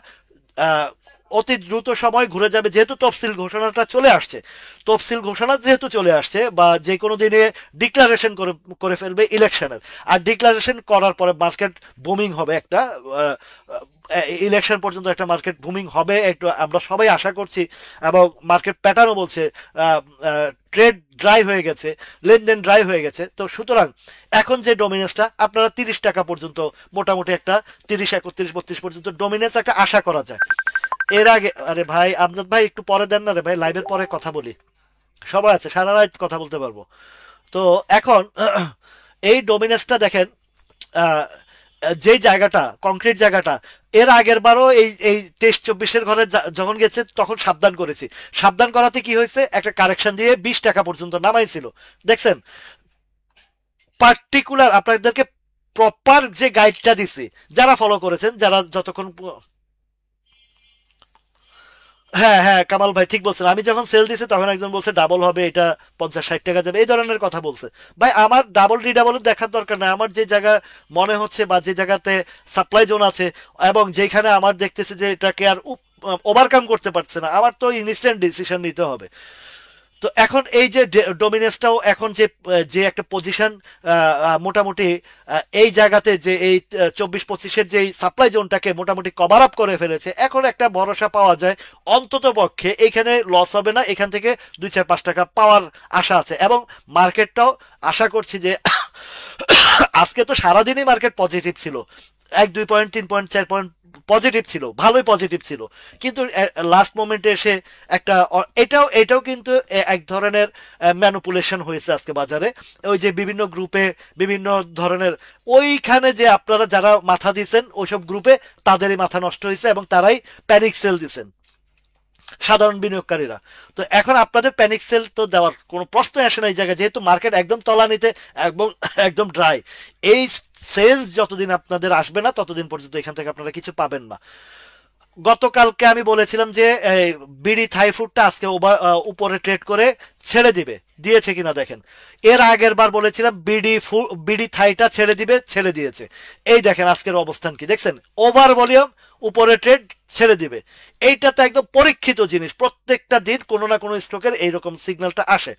আহ, অতি দ্রুত সময় ঘুরে যাবে, যেহেতু তফসিল ঘোষণাটা চলে আসছে। তফসিল ঘোষণা যেহেতু চলে আসছে, বা যে কোনো দিনে ডিক্লারেশন করে করে ফেলবে ইলেকশনের। আর ডিক্লারেশন করার পরে মার্কেট বুমিং হবে একটা, ইলেকশন পর্যন্ত একটা মার্কেট বুমিং হবে একটু, আমরা সবাই আশা করছি। এবং মার্কেট প্যাটার্নও বলছে ট্রেড ড্রাই হয়ে গেছে, লেনদেন ড্রাই হয়ে গেছে। তো সুতরাং এখন যে ডোমিনেন্সটা আপনারা 30 টাকা পর্যন্ত, মোটামুটি একটা 30, 31, 32 পর্যন্ত ডোমিনেন্স একটা আশা করা যায়। এর আগে, আরে ভাই আমজাদ ভাই একটু পরে দেন না রে ভাই, লাইভের পরে কথা বলি, সবাই আছে, সারা রাত কথা বলতে পারবো। তো এখন এই ডোমিনেন্সটা দেখেন, আহ, যেই জায়গাটা কংক্রিট জায়গাটা, এর আগের বারও এই এই 23-24-এর ঘরে যখন গেছে তখন সাবধান করেছি। সাবধান করাতে কি হয়েছে, একটা কারেকশন দিয়ে 20 টাকা পর্যন্ত নামাইছিল। দেখছেন, পার্টিকুলার আপনাদেরকে প্রপার যে গাইডটা দিছি, যারা ফলো করেছেন, যারা যতক্ষণ, হ্যাঁ হ্যাঁ কামাল ভাই ঠিক বলছেন। আমি যখন সেল দিছি তখন একজন বলছে ডাবল হবে, এটা 50-60 টাকা যাবে, এই ধরনের কথা বলছে। ভাই আমার ডাবল রিডাবল দেখার দরকার নাই, আমার যে জায়গা মনে হচ্ছে বা যে জায়গাতে সাপ্লাই জোন আছে, এবং যেখানে আমার দেখতেছে যে এটাকে আর ওভারকাম করতে পারছে না, আমার তো ইনস্ট্যান্ট ডিসিশন নিতে হবে। তো এখন এই যে ডোমিনেন্সটাও এখন যে যে একটা পজিশন মোটামুটি এই জায়গাতে যে এই 24-25-এর যে সাপ্লাই জোনটাকে মোটামুটি কভার আপ করে ফেলেছে, এখন একটা ভরসা পাওয়া যায় অন্তত পক্ষে এখানে লস হবে না, এখান থেকে 2-4-5 টাকা পাওয়ার আশা আছে। এবং মার্কেটটাও আশা করছি যে আজকে তো সারাদিনই মার্কেট পজিটিভ ছিল, 1-2 পয়েন্ট 3 পয়েন্ট 4 পয়েন্ট পজিটিভ ছিল, ভালোই পজিটিভ ছিল। কিন্তু লাস্ট মোমেন্টে এসে একটা এটাও কিন্তু এক ধরনের ম্যানুপুলেশন হয়েছে আজকে বাজারে। ওই যে বিভিন্ন গ্রুপে বিভিন্ন ধরনের, ওইখানে যে আপনারা যারা মাথা দিয়েছেন ওইসব গ্রুপে, তাদেরই মাথা নষ্ট হয়েছে এবং তারাই প্যানিক সেল দিছেন, সাধারণ বিনিয়োগকারীরা। তো এখন আপনাদের প্যানিক সেল তো দেওয়ার কোনো প্রশ্নই আসে না এই জায়গায়, যেহেতু মার্কেট একদম তলানিতে, একদম একদম ড্রাই। এই সেন্স যতদিন আপনাদের আসবে না ততদিন পর্যন্ত এখান থেকে আপনারা কিছু পাবেন না। গতকালকে আমি বলেছিলাম যে এই বিডি থাই ফুডটা আজকে উপরে ট্রেড করে ছেড়ে দিবে, দিয়েছে কিনা দেখেন। এর আগের বার বলেছিলাম বিডি থাইটা ছেড়ে দিবে, ছেড়ে দিয়েছে। এই দেখেন আজকের অবস্থান কি দেখছেন, ওভার ভলিউম, উপরে ট্রেড, ছেড়ে দিবে। এইটা তো একদম পরীক্ষিত জিনিস, প্রত্যেকটা দিন কোনো না কোনো স্টকের এইরকম সিগন্যালটা আসে।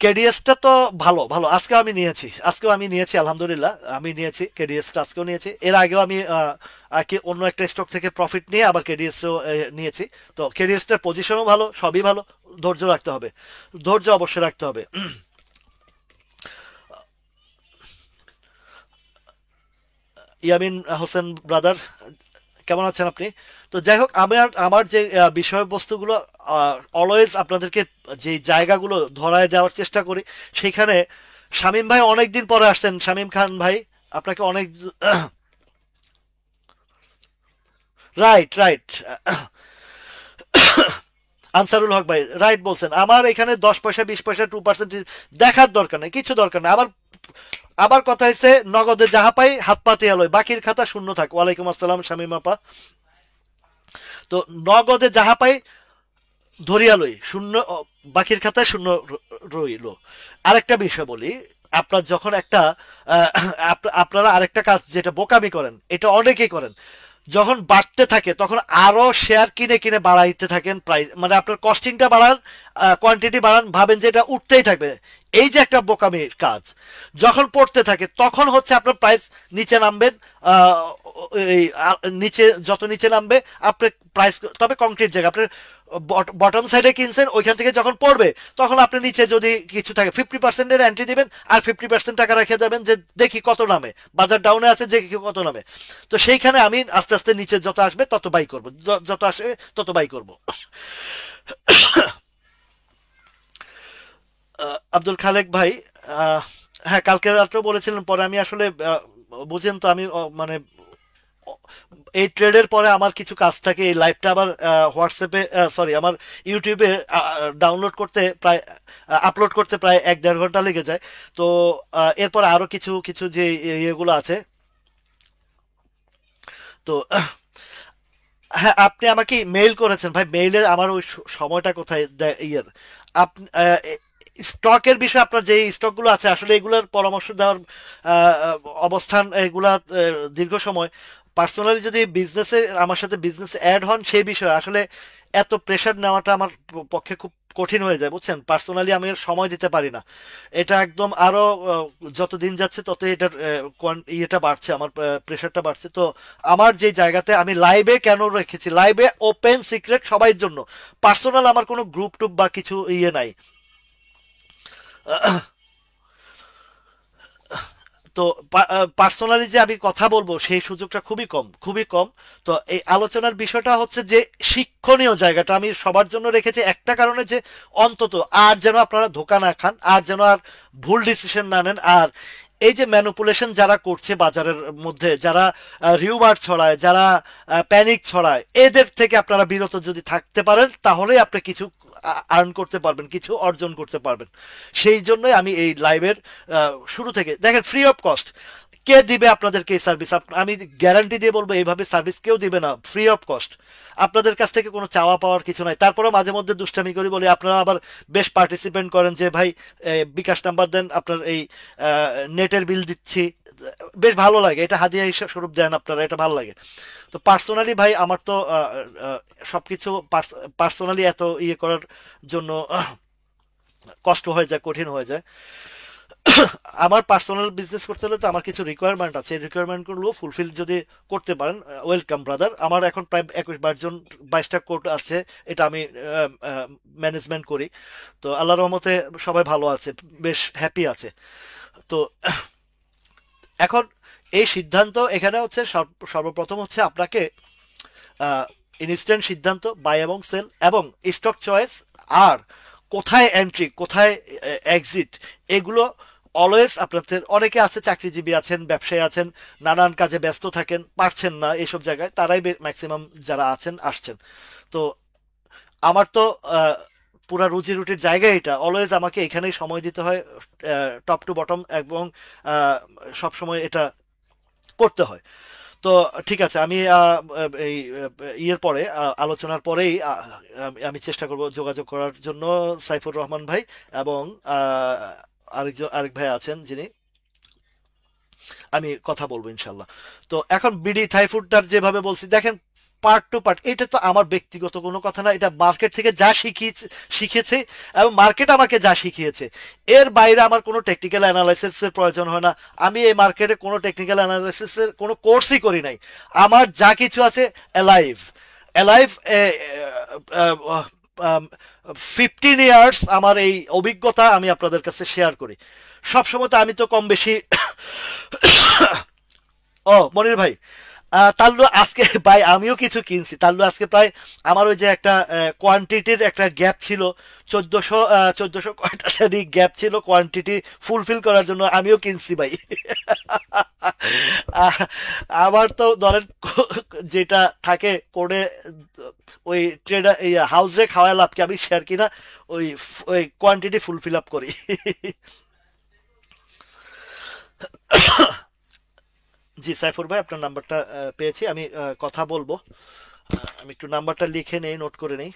কেডিএসটা তো ভালো ভালো, আজকেও আমি নিয়েছি আলহামদুলিল্লাহ, আমি নিয়েছি কেডিএসটা, আজকেও নিয়েছি, এর আগেও আমি কি অন্য একটা স্টক থেকে প্রফিট নিয়ে আবার কেডিএসও নিয়েছি। তো কেডিএসটার পজিশনও ভালো, সবই ভালো। ধৈর্য রাখতে হবে, ধৈর্য অবশ্যই রাখতে হবে। ইয়ামিন হোসেন ব্রাদার, কেমন আছেন আপনি? তো যাই হোক, আমার আমার যে বিষয়বস্তুগুলো অলওয়েজ আপনাদেরকে যে জায়গাগুলো ধরায় দেওয়ার চেষ্টা করি, সেখানে শামীম ভাই অনেকদিন পরে আসছেন, শামীম খান ভাই, আপনাকে অনেক রাইট রাইট, আনসারুল হক ভাই রাইট বলছেন। আমার এখানে 10 পয়সা 20 পয়সা 2% দেখার দরকার নেই, কিছু দরকার নেই। আবার কথা হয়েছে, নগদে যাহা পাই হাত পাতে আলোয়, বাকির খাতা শূন্য থাক। ওয়ালাইকুম আসসালাম শামীম আপা। তো নগদে যাহা পাই ধরিয়া লই শূন্য, বাকির খাতায় শূন্য রইল। আরেকটা বিষয় বলি, আপনার যখন একটা আহ, আপনারা আরেকটা কাজ যেটা বোকামি করেন, এটা অনেকেই করেন, যখন বাড়তে থাকে তখন আরো শেয়ার কিনে কিনে বাড়াইতে থাকেন প্রাইস, মানে আপনার কস্টিংটা বাড়ান, কোয়ান্টিটি বাড়ান, ভাবেন যে এটা উঠতেই থাকবে। এই যে একটা বোকামির কাজ, যখন পড়তে থাকে তখন হচ্ছে আপনার প্রাইস নিচে নামবেন। আহ, এই নিচে যত নিচে নামবে আপনার প্রাইস, তবে কংক্রিট জায়গা আপনার বটম সাইডে কিনছেন, ওইখান থেকে যখন পড়বে তখন আপনি নিচে যদি কিছু থাকে 50%-এর এন্ট্রি দিবেন, আর 50% টাকা রেখে যাবেন যে দেখি কত নামে, বাজার ডাউনে আছে দেখি কত নামে। তো সেইখানে আমি আস্তে আস্তে নিচে যত আসবে তত বাই করব, যত আসবে তত বাই করব। আব্দুল খালেক ভাই, আহ, হ্যাঁ কালকে রাত্রেও বলেছিলেন, পরে আমি আসলে বুঝেন তো আমি মানে এই ট্রেডের পরে আমার কিছু কাজ থাকে, এই লাইভটা আবার হোয়াটসঅ্যাপে, সরি আমার ইউটিউবে ডাউনলোড করতে প্রায়, আপলোড করতে প্রায় 1-1.5 ঘন্টা লেগে যায়। তো এরপর আরো কিছু কিছু যে ইয়েগুলো আছে। তো হ্যাঁ, আপনি আমাকে মেইল করেছেন ভাই, মেইলে আমার ওই সময়টা কোথায় ইয়ের, আপনি স্টকের বিষয়ে আপনার যে স্টকগুলো আছে আসলে এগুলোর পরামর্শ দেওয়ার অবস্থান, এগুলা দীর্ঘ সময়, পার্সোনালি যদি বিজনেসে আমার সাথে বিজনেস অ্যাড হন সেই বিষয়ে আসলে এত প্রেশার নেওয়াটা আমার পক্ষে খুব কঠিন হয়ে যায়, বুঝছেন? পার্সোনালি আমি এর সময় দিতে পারি না। এটা একদম আরো যত দিন যাচ্ছে তত এটার ইয়েটা বাড়ছে, আমার প্রেশারটা বাড়ছে। তো আমার যে জায়গাতে আমি লাইভে কেন রেখেছি, লাইভে ওপেন সিক্রেট সবাই জন্য, পার্সোনাল আমার কোনো গ্রুপ টুপ বা কিছু ইয়ে নাই। তো পার্সোনালি যে আমি কথা বলবো সেই সুযোগটা খুবই কম, খুবই কম। তো এই আলোচনার বিষয়টা হচ্ছে যে শিক্ষণীয় জায়গাটা আমি সবার জন্য রেখেছি একটা কারণে, যে অন্তত আর যেন আপনারা ধোকা না খান, আর যেন আর ভুল ডিসিশন না নেন। আর এই যে ম্যানুপুলেশন যারা করছে বাজারের মধ্যে, যারা রিউমার ছড়ায়, যারা প্যানিক ছড়ায়, এদের থেকে আপনারা বিরত যদি থাকতে পারেন তাহলেই আপনি কিছু আর্ন করতে পারবেন, কিছু অর্জন করতে পারবেন। সেই জন্যই আমি এই লাইভের শুরু থেকে দেখেন, ফ্রি অফ কস্ট, কে দিবে আপনাদেরকে এই সার্ভিস? আমি গ্যারান্টি দিয়ে বলবো এইভাবে সার্ভিস কেউ দিবে না, ফ্রি অফ কস্ট। আপনাদের কাছ থেকে কোনো চাওয়া পাওয়ার কিছু নাই। তারপরেও মাঝে মধ্যে দুষ্টামি করি বলি, আপনারা আবার বেশ পার্টিসিপেন্ট করেন যে ভাই বিকাশ নাম্বার দেন, আপনার এই নেটের বিল দিচ্ছি, বেশ ভালো লাগে, এটা হাদিয়া হিসাব স্বরূপ দেন আপনারা, এটা ভালো লাগে। তো পার্সোনালি ভাই আমার তো সবকিছু পার্সোনালি এত ইয়ে করার জন্য কষ্ট হয়ে যায়, কঠিন হয়ে যায়। আমার পার্সোনাল বিজনেস করতে হলে তো আমার কিছু রিকোয়ারমেন্ট আছে, এই রিকোয়ারমেন্ট গুলো ফুলফিল যদি করতে পারেন, ওয়েলকাম ব্রাদার। আমার এখন প্রায় 21-22টা কোড আছে, এটা আমি ম্যানেজমেন্ট করি। তো আল্লাহ রহমতে সবাই ভালো আছে, বেশ হ্যাপি আছে। তো এখন এই সিদ্ধান্ত এখানে হচ্ছে সর্বপ্রথম হচ্ছে আপনাকে ইনস্ট্যান্ট সিদ্ধান্ত, বাই এবং সেল, এবং স্টক চয়েস, আর কোথায় এন্ট্রি, কোথায় এক্সিট, এগুলো অলওয়েজ আপনাদের, অনেকে আছে চাকরিজীবী আছেন, ব্যবসায়ী আছেন, নানান কাজে ব্যস্ত থাকেন, পারছেন না এইসব জায়গায়, তারাই ম্যাক্সিমাম যারা আছেন আসছেন। তো আমার তো আহ, পুরা রুজি রুটির জায়গা এটা, অলওয়েজ আমাকে এখানেই সময় দিতে হয়, টপ টু বটম, এবং সব সময় এটা করতে হয়। তো ঠিক আছে, আমি এই ইয়ের পরে আলোচনার পরেই আমি চেষ্টা করব যোগাযোগ করার জন্য সাইফুর রহমান ভাই এবং আহ, আরেক ভাই আছেন যিনি, আমি কথা বলবো ইনশাল্লাহ। তো এখন বিডি থাই ফুডটার যেভাবে বলছি দেখেন, পার্ট টু পার্ট, এটা তো আমার ব্যক্তিগত কোনো কথা না, এটা মার্কেট থেকে যা শিখেছে এবং মার্কেট আমাকে যা শিখিয়েছে, এর বাইরে আমার কোনো টেকনিক্যাল অ্যানালাইসিসের প্রয়োজন হয় না। আমি এই মার্কেটে কোনো টেকনিক্যাল অ্যানালাইসিসের কোনো কোর্সই করি নাই। আমার যা কিছু আছে অ্যালাইভ, অ্যালাইভ 15 ইয়ার্স আমার এই অভিজ্ঞতা আমি আপনাদের কাছে শেয়ার করি। সবসময় তো আমি তো কম বেশি ও মনির ভাই, তাল্লু আজকে ভাই আমিও কিছু কিনছি। তাল্লু আজকে প্রায় আমার ওই যে একটা কোয়ান্টিটির একটা গ্যাপ ছিল, 1400 কয়টা জানি গ্যাপ ছিল কোয়ান্টিটি ফুলফিল করার জন্য, আমিও কিনছি ভাই। আহ, আমার তো ধরেন যেটা থাকে করে ওই ট্রেডার এই হাউসে খাওয়া লাভ কি, আমি শেয়ার কিনা ওই ওই কোয়ান্টিটি ফুলফিল আপ করি। জি সাইফুর ভাই, আপনার নাম্বারটা পেয়েছি, আমি কথা বলবো। আমি একটু নাম্বারটা লিখে নেই, নোট করে নেই।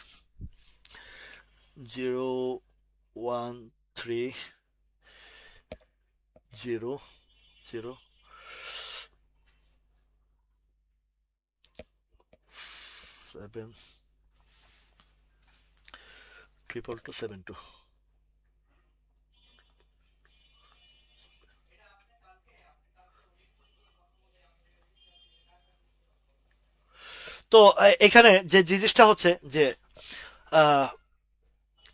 010072272. তো এখানে যে জিনিসটা হচ্ছে যে আহ,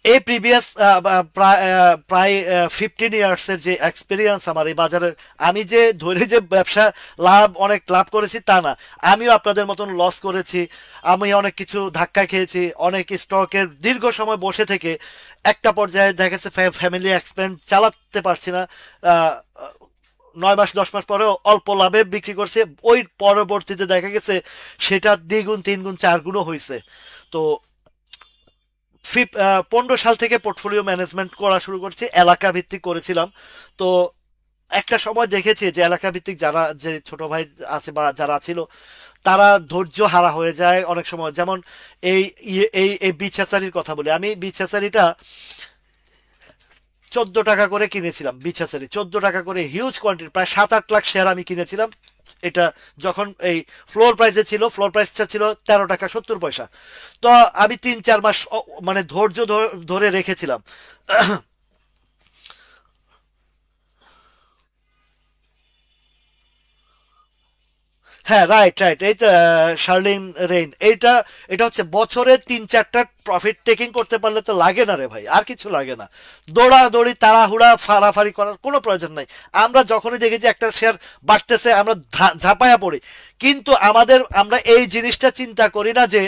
এই প্রিভিয়াস প্রায় 15 ইয়ার্স এর যে এক্সপিরিয়েন্স আমার এই বাজারে, আমি যে ধরে যে ব্যবসা অনেক লাভ করেছি তা না, আমিও আপনাদের মতন লস করেছি। আমি অনেক কিছু ধাক্কা খেয়েছি, অনেক স্টকের দীর্ঘ সময় বসে থেকে একটা পর্যায়ে দেখা গেছে ফ্যামিলি এক্সপেন্ড চালাতে পারছি না। আহ, 9 মাস 10 মাস পরেও অল্প লাভে বিক্রি করছে, ওই পরবর্তীতে দেখা গেছে সেটা দ্বিগুণ তিনগুণ চারগুণও হয়েছে। তো 15 সাল থেকে পোর্টফোলিও ম্যানেজমেন্ট করা শুরু করছি, এলাকা ভিত্তিক করেছিলাম। তো একটা সময় দেখেছি যে এলাকা ভিত্তিক যারা যে ছোট ভাই আছে বা যারা ছিল, তারা ধৈর্য হারা হয়ে যায় অনেক সময়। যেমন এই এই বিছাচারির কথা বলি, আমি বিছাচারিটা 14 টাকা করে কিনেছিলাম। বিছাচারি 14 টাকা করে, হিউজ কোয়ান্টিটি, প্রায় 7-8 লাখ শেয়ার আমি কিনেছিলাম। এটা যখন এই ফ্লোর প্রাইসে ছিল, ফ্লোর প্রাইসটা ছিল 13 টাকা 70 পয়সা। তো আমি 3-4 মাস মানে ধৈর্য ধরে রেখেছিলাম। হ্যাঁ, রাইট রাইট, এই তো শার্লিন রেইন, এইটা এটা হচ্ছে বছরে 3-4টা প্রফিট টেকিং করতে পারলে তো লাগে না রে ভাই, আর কিছু লাগে না। দৌড়াদৌড়ি তাড়াহুড়া ফাড়াফাড়ি করার কোনো প্রয়োজন নাই। আমরা যখনই দেখি যে একটা শেয়ার বাড়তেছে আমরা ঝাঁপায়া পড়ি, কিন্তু আমরা এই জিনিসটা চিন্তা করি না যে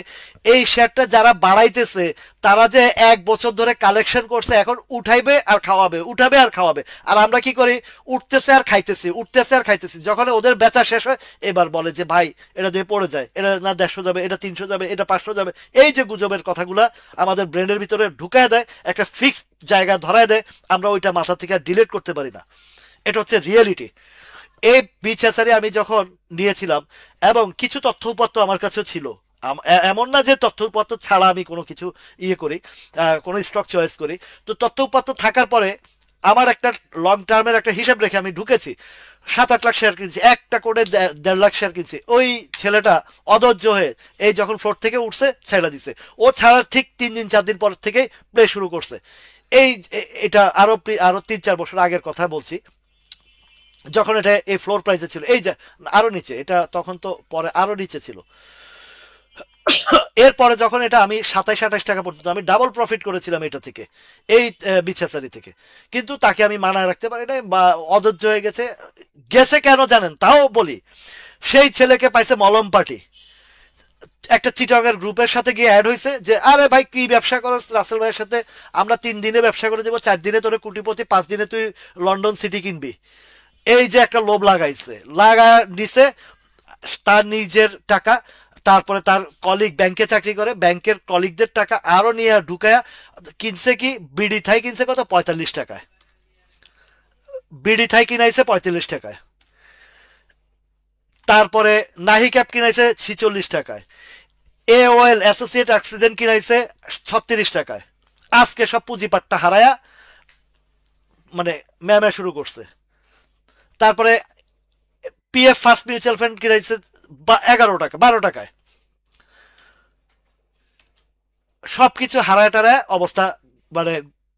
এই শেয়ারটা যারা বাড়াইতেছে তারা যে 1 বছর ধরে কালেকশন করছে, এখন উঠাইবে আর খাওয়াবে, উঠাবে আর খাওয়াবে। আর আমরা কি করি, উঠতেছে আর খাইতেছি, উঠতেছে আর খাইতেছি, যখন ওদের বেচা শেষ হয় এবার বলে যে ভাই এটা দিয়ে পড়ে যায়, এটা না 150 যাবে, এটা 300 যাবে, এটা 500 যাবে। এই যে গুজবের কথাগুলা আমাদের ব্রেনের ভিতরে ঢুকায় দেয়, একটা ফিক্সড জায়গা ধরায় দেয়, আমরা ওইটা মাথা থেকে ডিলিট করতে পারি না। এটা হচ্ছে রিয়েলিটি। এই বিচেসারি আমি যখন নিয়েছিলাম, এবং কিছু তথ্য উপাত্ত আমার কাছেও ছিল, এমন না যে তথ্য উপাত্ত ছাড়া আমি কোনো কিছু ইয়ে করি, কোনো স্টক চয়েস করি। তো তথ্য উপাত্ত থাকার পরে আমার একটা লং টার্মের একটা হিসাব রেখে আমি ঢুকেছি। 7-8 লাখ শেয়ার কিনছি, একটা করে 1.5 লাখ শেয়ার কিনছি। ওই ছেলেটা অধৈর্য হয়ে এই যখন ফ্লোর থেকে উঠছে ছেড়ে দিছে। ও ছাড়ার ঠিক 3 দিন 4 দিন পর থেকে প্লে শুরু করছে। এই এটা আরো 3-4 বছর আগের কথা বলছি, যখন এটা এই ফ্লোর প্রাইসে ছিল, এই যে আরো নিচে, এটা তখন তো পরে আরো নিচে ছিল। এরপরে যখন এটা আমি 27-28 টাকা পর্যন্ত আমি ডাবল প্রফিট করেছিলাম এটা থেকে, এই বিছাচারি থেকে। কিন্তু তাকে আমি মানায় রাখতে পারি নাই, বা অধৈর্য হয়ে গেছে। গেছে কেন জানেন, তাও বলি। সেই ছেলেকে পাইছে মলম পার্টি, একটা চিটাগের গ্রুপের সাথে গিয়ে অ্যাড হয়েছে যে আরে ভাই কি ব্যবসা করো রাসেল ভাইয়ের সাথে, আমরা 3 দিনে ব্যবসা করে দেবো, 4 দিনে তোরে কোটিপতি, 5 দিনে তুই লন্ডন সিটি কিনবি। এই যে একটা লোভ লাগাইছে, লাগা দিছে তার নিজের টাকা, তারপরে তার কলিগ ব্যাংকে চাকরি করে, ব্যাংকের কলিগদের টাকা আরো নিয়ে ঢুকায়া কিনছে কি, বিডি থাই কিনছে কত, 45 টাকায়। বিডি থাই কিনাইছে 45 টাকায়। তারপরে নাহি ক্যাপ কিনাইছে 46 টাকায়, এ ওয়েল অ্যাসোসিয়েট অক্সিজেন কিনাইছে 36 টাকায়। আজকে সব পুঁজিপাট্টা হারায়া মানে ম্যামে শুরু করছে। তারপরে পিএফ ফার্স্ট মিউচুয়াল ফান্ড কিনাইছে 11 টাকা 12 টাকায়। সবকিছু হারায় টারায় অবস্থা মানে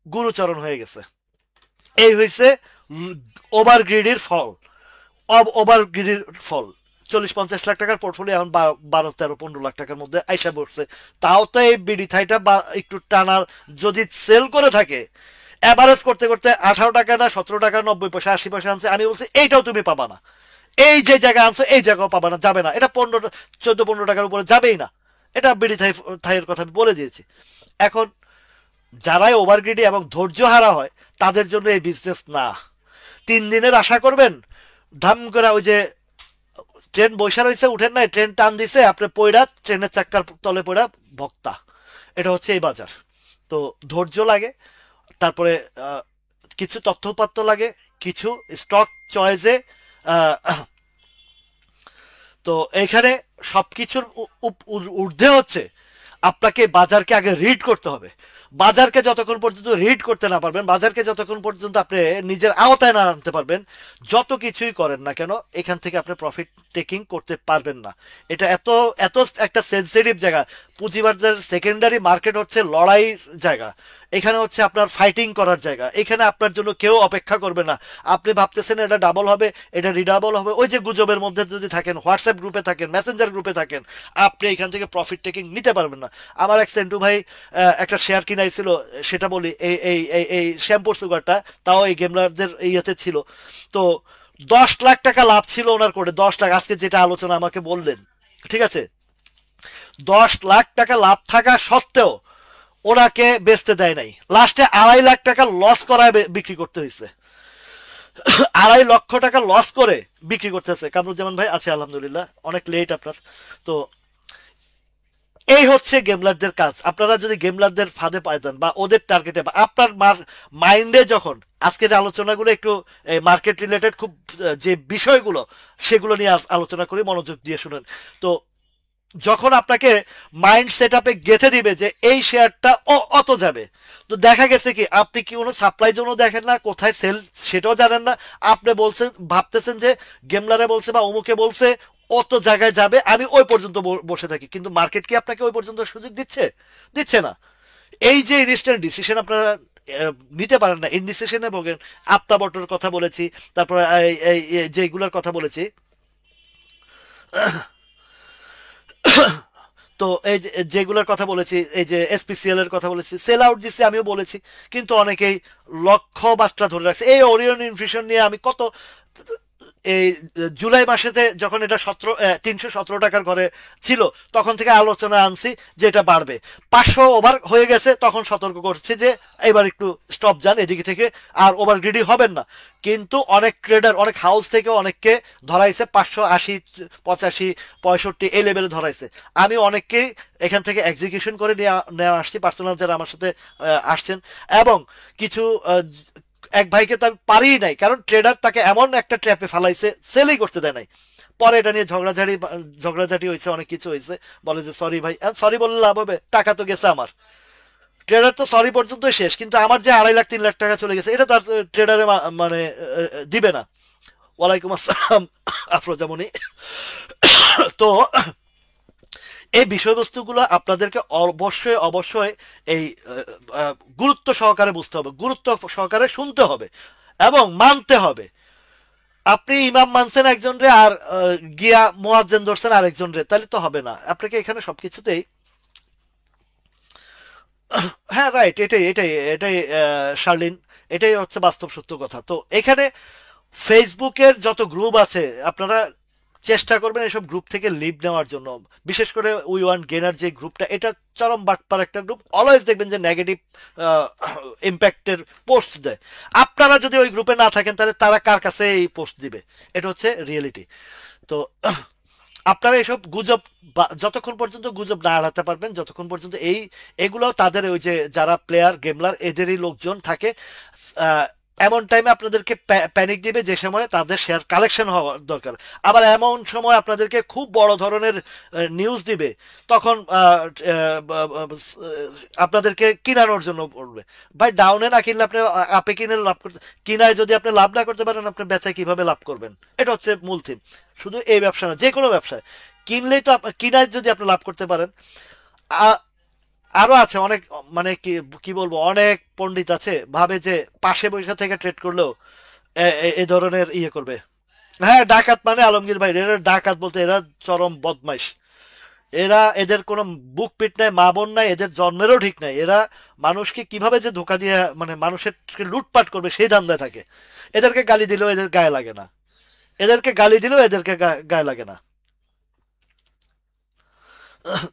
গুরুচরণ হয়ে গেছে। এই হয়েছে ওভার গ্রিডির ফল। ওভার গ্রিডির ফল। 40-50 লাখ টাকার পোর্টফোলিও এখন 12-13-15 লাখ টাকার মধ্যে আইসা পড়ছে। তাও তো এই বিডি থাইটা বা একটু টানার যদি সেল করে থাকে, অ্যাভারেজ করতে করতে 18 টাকা না 17 টাকা 90 পয়সা 80 পয়সা আনছে, আমি বলছি এইটাও তুমি পাবা না। এই যে জায়গা আনছো এই জায়গাও পাবা না, যাবে না, এটা 14-15 টাকার উপরে যাবেই না। এটা বিডি থাইয়ের কথা আমি বলে দিয়েছি। এখন যারাই ওভারগ্রিডি এবং ধৈর্য হারা হয় তাদের জন্য এই বিজনেস না। 3 দিনের আশা করবেন, ধাম করে ওই যে ট্রেন বৈশা রয়েছে উঠেন নাই, ট্রেন টান দিছে আপনি পয়রা ট্রেনের চাক্কার তলে পয়রা ভক্তা। এটা হচ্ছে এই বাজার। তো ধৈর্য লাগে, তারপরে আহ, কিছু তথ্যপাত্র লাগে, কিছু স্টক চয়েসে। তো এইখানে সবকিছুর ঊর্ধ্বে হচ্ছে আপনাকে বাজারকে আগে রিড করতে হবে। বাজারকে যতক্ষণ পর্যন্ত রিড করতে না পারবেন, বাজারকে যতক্ষণ পর্যন্ত আপনি নিজের আওতায় না আনতে পারবেন, যত কিছুই করেন না কেন এখান থেকে আপনি প্রফিট টেকিং করতে পারবেন না। এটা এত এত একটা সেন্সিটিভ জায়গা। পুঁজিবাজার সেকেন্ডারি মার্কেট হচ্ছে লড়াইয়ের জায়গা। এখানে হচ্ছে আপনার ফাইটিং করার জায়গা। এখানে আপনার জন্য কেউ অপেক্ষা করবে না। আপনি ভাবতেছেন এটা ডাবল হবে, এটা রিডাবল হবে, ওই যে গুজবের মধ্যে যদি থাকেন, হোয়াটসঅ্যাপ গ্রুপে থাকেন, মেসেঞ্জার গ্রুপে থাকেন, আপনি এখান থেকে প্রফিট টেকিং নিতে পারবেন না। আমার এক সেন্টু ভাই একটা শেয়ার কিনাইছিল, সেটা বলি, এই এই এই এই শ্যাম্পুর সুগারটা, তাও এই গেমলারদের ইয়েতে ছিল। তো 10 লাখ টাকা লাভ ছিল ওনার করে, 10 লাখ, আজকে যেটা আলোচনা আমাকে বললেন, ঠিক আছে, 10 লাখ টাকা লাভ থাকা সত্ত্বেও ওনাকে বেচতে দেয় নাই। লাস্টে 2.5 লাখ টাকা লস করায় বিক্রি করতে হয়েছে। 2.5 লক্ষ টাকা লস করে বিক্রি করতেছে। কামরুজ্জামান ভাই আছে আলহামদুলিল্লাহ, অনেক লেট আপনার। তো এই হচ্ছে গেমলারদের কাজ। আপনারা যদি গেমলারদের ফাঁদে পাইতেন বা ওদের টার্গেটে বা আপনার মাইন্ডে যখন আজকের আলোচনাগুলো একটু মার্কেট রিলেটেড খুব যে বিষয়গুলো সেগুলো নিয়ে আলোচনা করি, মনোযোগ দিয়ে শুনেন। তো যখন আপনাকে মাইন্ড সেট আপে গেঁথে দিবে যে এই শেয়ারটা অত যাবে, তো দেখা গেছে কি আপনি কি কোনো সাপ্লাই জোনও দেখেন না, কোথায় সেল সেটাও জানেন না। আপনি বলছেন, ভাবতেছেন যে গেমলারে বলছে বা অমুকে বলছে অত জায়গায় যাবে, আমি ওই পর্যন্ত বসে থাকি। কিন্তু মার্কেট কি আপনাকে ওই পর্যন্ত সুযোগ দিচ্ছে? দিচ্ছে না। এই যে ইনস্ট্যান্ট ডিসিশন আপনারা নিতে পারেন না, ইনডিসিশনে ভোগেন। আত্মা বটর কথা বলেছি, তারপরে যেগুলোর কথা বলেছি। তো এই যেগুলোর কথা বলেছি, এই যে এসপিসিএল এর কথা বলেছি, সেল আউট দিছি আমিও বলেছি, কিন্তু অনেকেই লক্ষ্য মাত্রা ধরে রাখছে। এই ওরিয়ন ইনফিউশন নিয়ে আমি কত এই জুলাই মাসেতে যখন এটা 317 টাকার ঘরে ছিল, তখন থেকে আলোচনা আনছি যে এটা বাড়বে। 500 ওভার হয়ে গেছে, তখন সতর্ক করছে যে এবার একটু স্টপ যান এদিকে থেকে, আর ওভার গ্রিডি হবেন না। কিন্তু অনেক ট্রেডার, অনেক হাউস থেকে অনেককে ধরাইছে 580, 85, 65 এই লেভেলে ধরাইছে। আমি অনেককেই এখান থেকে এক্সিকিউশন করে নেওয়া আসছি, পার্সোনাল যারা আমার সাথে আসছেন। এবং কিছু এক ভাইকে তো আমি পারিই নাই, কারণ ট্রেডার তাকে এমন একটা ট্র্যাপে ফালাইছে, সেলই করতে দেয় নাই। পরে এটা নিয়ে ঝগড়াঝাটি হয়েছে, অনেক কিছু হয়েছে। বলে যে সরি ভাই, সরি বললে লাভ হবে, টাকা তো গেছে আমার। ট্রেডার তো সরি পর্যন্ত শেষ, কিন্তু আমার যে 2.5 লাখ 3 লাখ টাকা চলে গেছে এটা তার ট্রেডারে মানে দিবে না। ওয়ালাইকুম আসসালাম আফরোজামনি। তো এই বিষয়বস্তুগুলো আপনাদেরকে অবশ্যই অবশ্যই এই গুরুত্ব সহকারে বুঝতে হবে, গুরুত্ব সহকারে শুনতে হবে এবং মানতে হবে। আপনি ইমাম মানছেন একজন রে, আর গিয়া মুয়াজ্জিন ধরছেন আরেকজন রে, তাহলে তো হবে না। আপনাকে এখানে সবকিছুতেই, হ্যাঁ রাইট, এটাই এটাই এটাই শার্লিন, এটাই হচ্ছে বাস্তব সত্য কথা। তো এখানে ফেসবুকের যত গ্রুপ আছে, আপনারা চেষ্টা করবেন এসব গ্রুপ থেকে লিভ নেওয়ার জন্য। বিশেষ করে উই ওয়ান্ট গেনার যে গ্রুপটা, এটা চরম বাটপার একটা গ্রুপ। অলওয়েজ দেখবেন যে নেগেটিভ ইম্প্যাক্টের পোস্ট দেয়। আপনারা যদি ওই গ্রুপে না থাকেন তাহলে তারা কার কাছে এই পোস্ট দিবে? এটা হচ্ছে রিয়েলিটি। তো আপনারা এসব গুজব যতক্ষণ পর্যন্ত গুজব না এড়াতে পারবেন, যতক্ষণ পর্যন্ত এগুলো তাদের ওই যে যারা প্লেয়ার গেমলার এদেরই লোকজন থাকে, এমন টাইমে আপনাদেরকে প্যানিক দিবে যে সময় তাদের শেয়ার কালেকশন হওয়া দরকার। আবার এমন সময় আপনাদেরকে খুব বড় ধরনের নিউজ দিবে, তখন আপনাদেরকে কিনানোর জন্য বলবে। ভাই ডাউনে না কিনলে আপনি আপে কিনে লাভ করতে, কিনায় যদি আপনি লাভ না করতে পারেন, আপনি বেচায় কিভাবে লাভ করবেন? এটা হচ্ছে মূল থিম। শুধু এই ব্যবসা না, যে কোনো ব্যবসায় কিনলেই তো কিনায় যদি আপনি লাভ করতে পারেন। আরো আছে অনেক, মানে কি কি বলবো, অনেক পণ্ডিত আছে ভাবে যে পাশে বৈশা থেকে ট্রেড করলেও এই ধরনের ইয়ে করবে। হ্যাঁ, ডাকাত মানে আলমগীর ভাই, এরা ডাকাত বলতে এরা চরম বদমাইশ। এরা, এদের কোনো বুক পিট নাই, মা বোন নাই, এদের জন্মেরও ঠিক নাই। এরা মানুষকে কিভাবে যে ধোকা দিয়ে মানে মানুষের লুটপাট করবে সেই ধান্দায় থাকে। এদেরকে গালি দিলেও এদের গায়ে লাগে না, এদেরকে গালি দিলেও এদেরকে গায়ে লাগে না।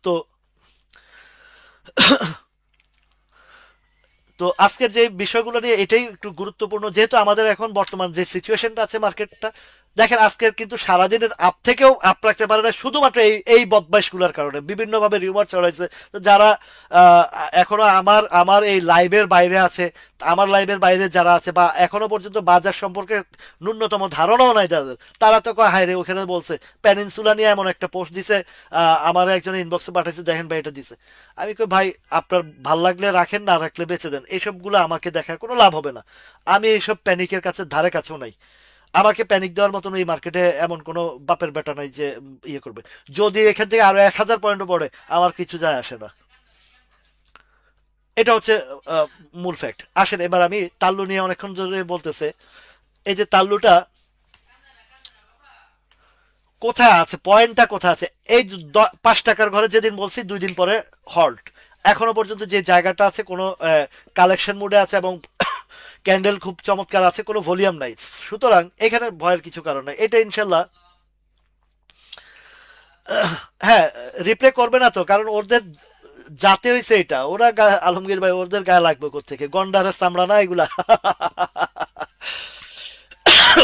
তো তো আজকের যে বিষয়গুলো নিয়ে এটাই একটু গুরুত্বপূর্ণ, যেহেতু আমাদের এখন বর্তমান যে সিচুয়েশনটা আছে মার্কেটটা, দেখেন আজকের কিন্তু সারাদিনের আপ থেকেও আপ রাখতে পারে না শুধুমাত্র এই এই বদমাইশগুলোর কারণে। বিভিন্নভাবে রিউমার ছড়াইছে। তো যারা আহ, এখনো আমার আমার এই লাইভের বাইরে আছে, আমার লাইভের বাইরে যারা আছে, বা এখনো পর্যন্ত বাজার সম্পর্কে ন্যূনতম ধারণাও নাই যাদের, তারা তো কয় হায় রে, ওখানে বলছে প্যানিনসুলা নিয়ে এমন একটা পোস্ট দিছে। আমার একজন ইনবক্সে পাঠাইছে, দেখেন ভাই এটা দিছে। আমি কই ভাই, আপনার ভাল লাগলে রাখেন, না রাখলে বেচে দেন, এসবগুলো আমাকে দেখায় কোনো লাভ হবে না। আমি এইসব প্যানিকের কাছে ধারে কাছেও নাই। আমাকে প্যানিক দেওয়ার মতন এই মার্কেটে এমন কোনো বাপের বেটা নাই যে ইয়ে করবে। যদি এখান থেকে আরো 1000 পয়েন্টও পড়ে, আমার কিছু যায় আসে না। এটা হচ্ছে আহ, মূল ফ্যাক্ট। আসেন এবার আমি তাল্লু নিয়ে অনেকক্ষণ ধরে বলতেছে। এই যে তাল্লুটা কোথায় আছে, পয়েন্টটা কোথায় আছে? এই যে 5 টাকার ঘরে যেদিন বলছি 2 দিন পরে হল্ট। এখনো পর্যন্ত যে জায়গাটা আছে কোনো কালেকশন মুডে আছে, এবং ক্যান্ডেল খুব চমৎকার আছে, কোনো ভলিউম নাই। সুতরাং এখানে ভয়ের কিছু কারণ নাই, এটা ইনশাল্লাহ। হ্যাঁ, রিপ্লে করবে না তো, কারণ ওদের যাতে হয়েছে এটা, ওরা আলমগীর ভাই ওদের গায়ে লাগবে কোত্থেকে? গন্ডারের চামড়া না এগুলা?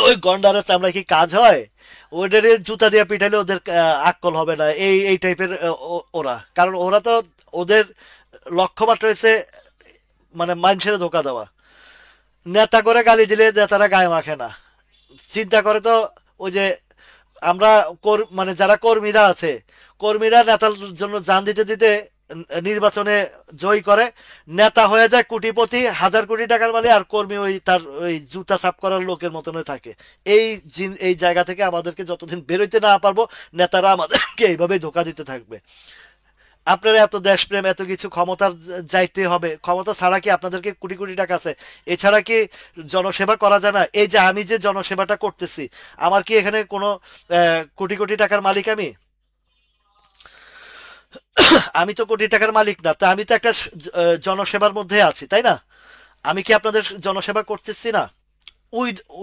ওই গন্ডারের চামড়া কি কাজ হয়? ওদের জুতা দিয়ে পিটাইলে ওদের আক্কল হবে না, এই টাইপের ওরা। কারণ ওরা তো, ওদের লক্ষ্যমাত্রা হয়েছে মানে মানুষের ধোকা দেওয়া। নেতা করে গালি দিলে নেতারা গায়ে মাখে না। চিন্তা করে তো, ওই যে আমরা মানে যারা কর্মীরা আছে, কর্মীরা নেতার জন্য জান দিতে দিতে নির্বাচনে জয় করে, নেতা হয়ে যায় কোটিপতি, 1000 কোটি টাকার মালিক, আর কর্মী ওই তার ওই জুতা সাফ করার লোকের মতন থাকে। এই এই জায়গা থেকে আমাদেরকে যতদিন বেরোইতে না পারবো, নেতারা আমাদেরকে এইভাবে ধোকা দিতে থাকবে। আপনারা এত দেশপ্রেম, এত কিছু ক্ষমতার যাইতে হবে, ক্ষমতা ছাড়া কি আপনাদেরকে কোটি কোটি টাকা আছে? এছাড়া কি জনসেবা করা যায় না? এই যে আমি যে জনসেবাটা করতেছি, আমার কি এখানে কোনো কোটি কোটি টাকার মালিক আমি? আমি তো কোটি টাকার মালিক না, তো আমি তো একটা জনসেবার মধ্যে আছি, তাই না? আমি কি আপনাদের জনসেবা করতেছি না?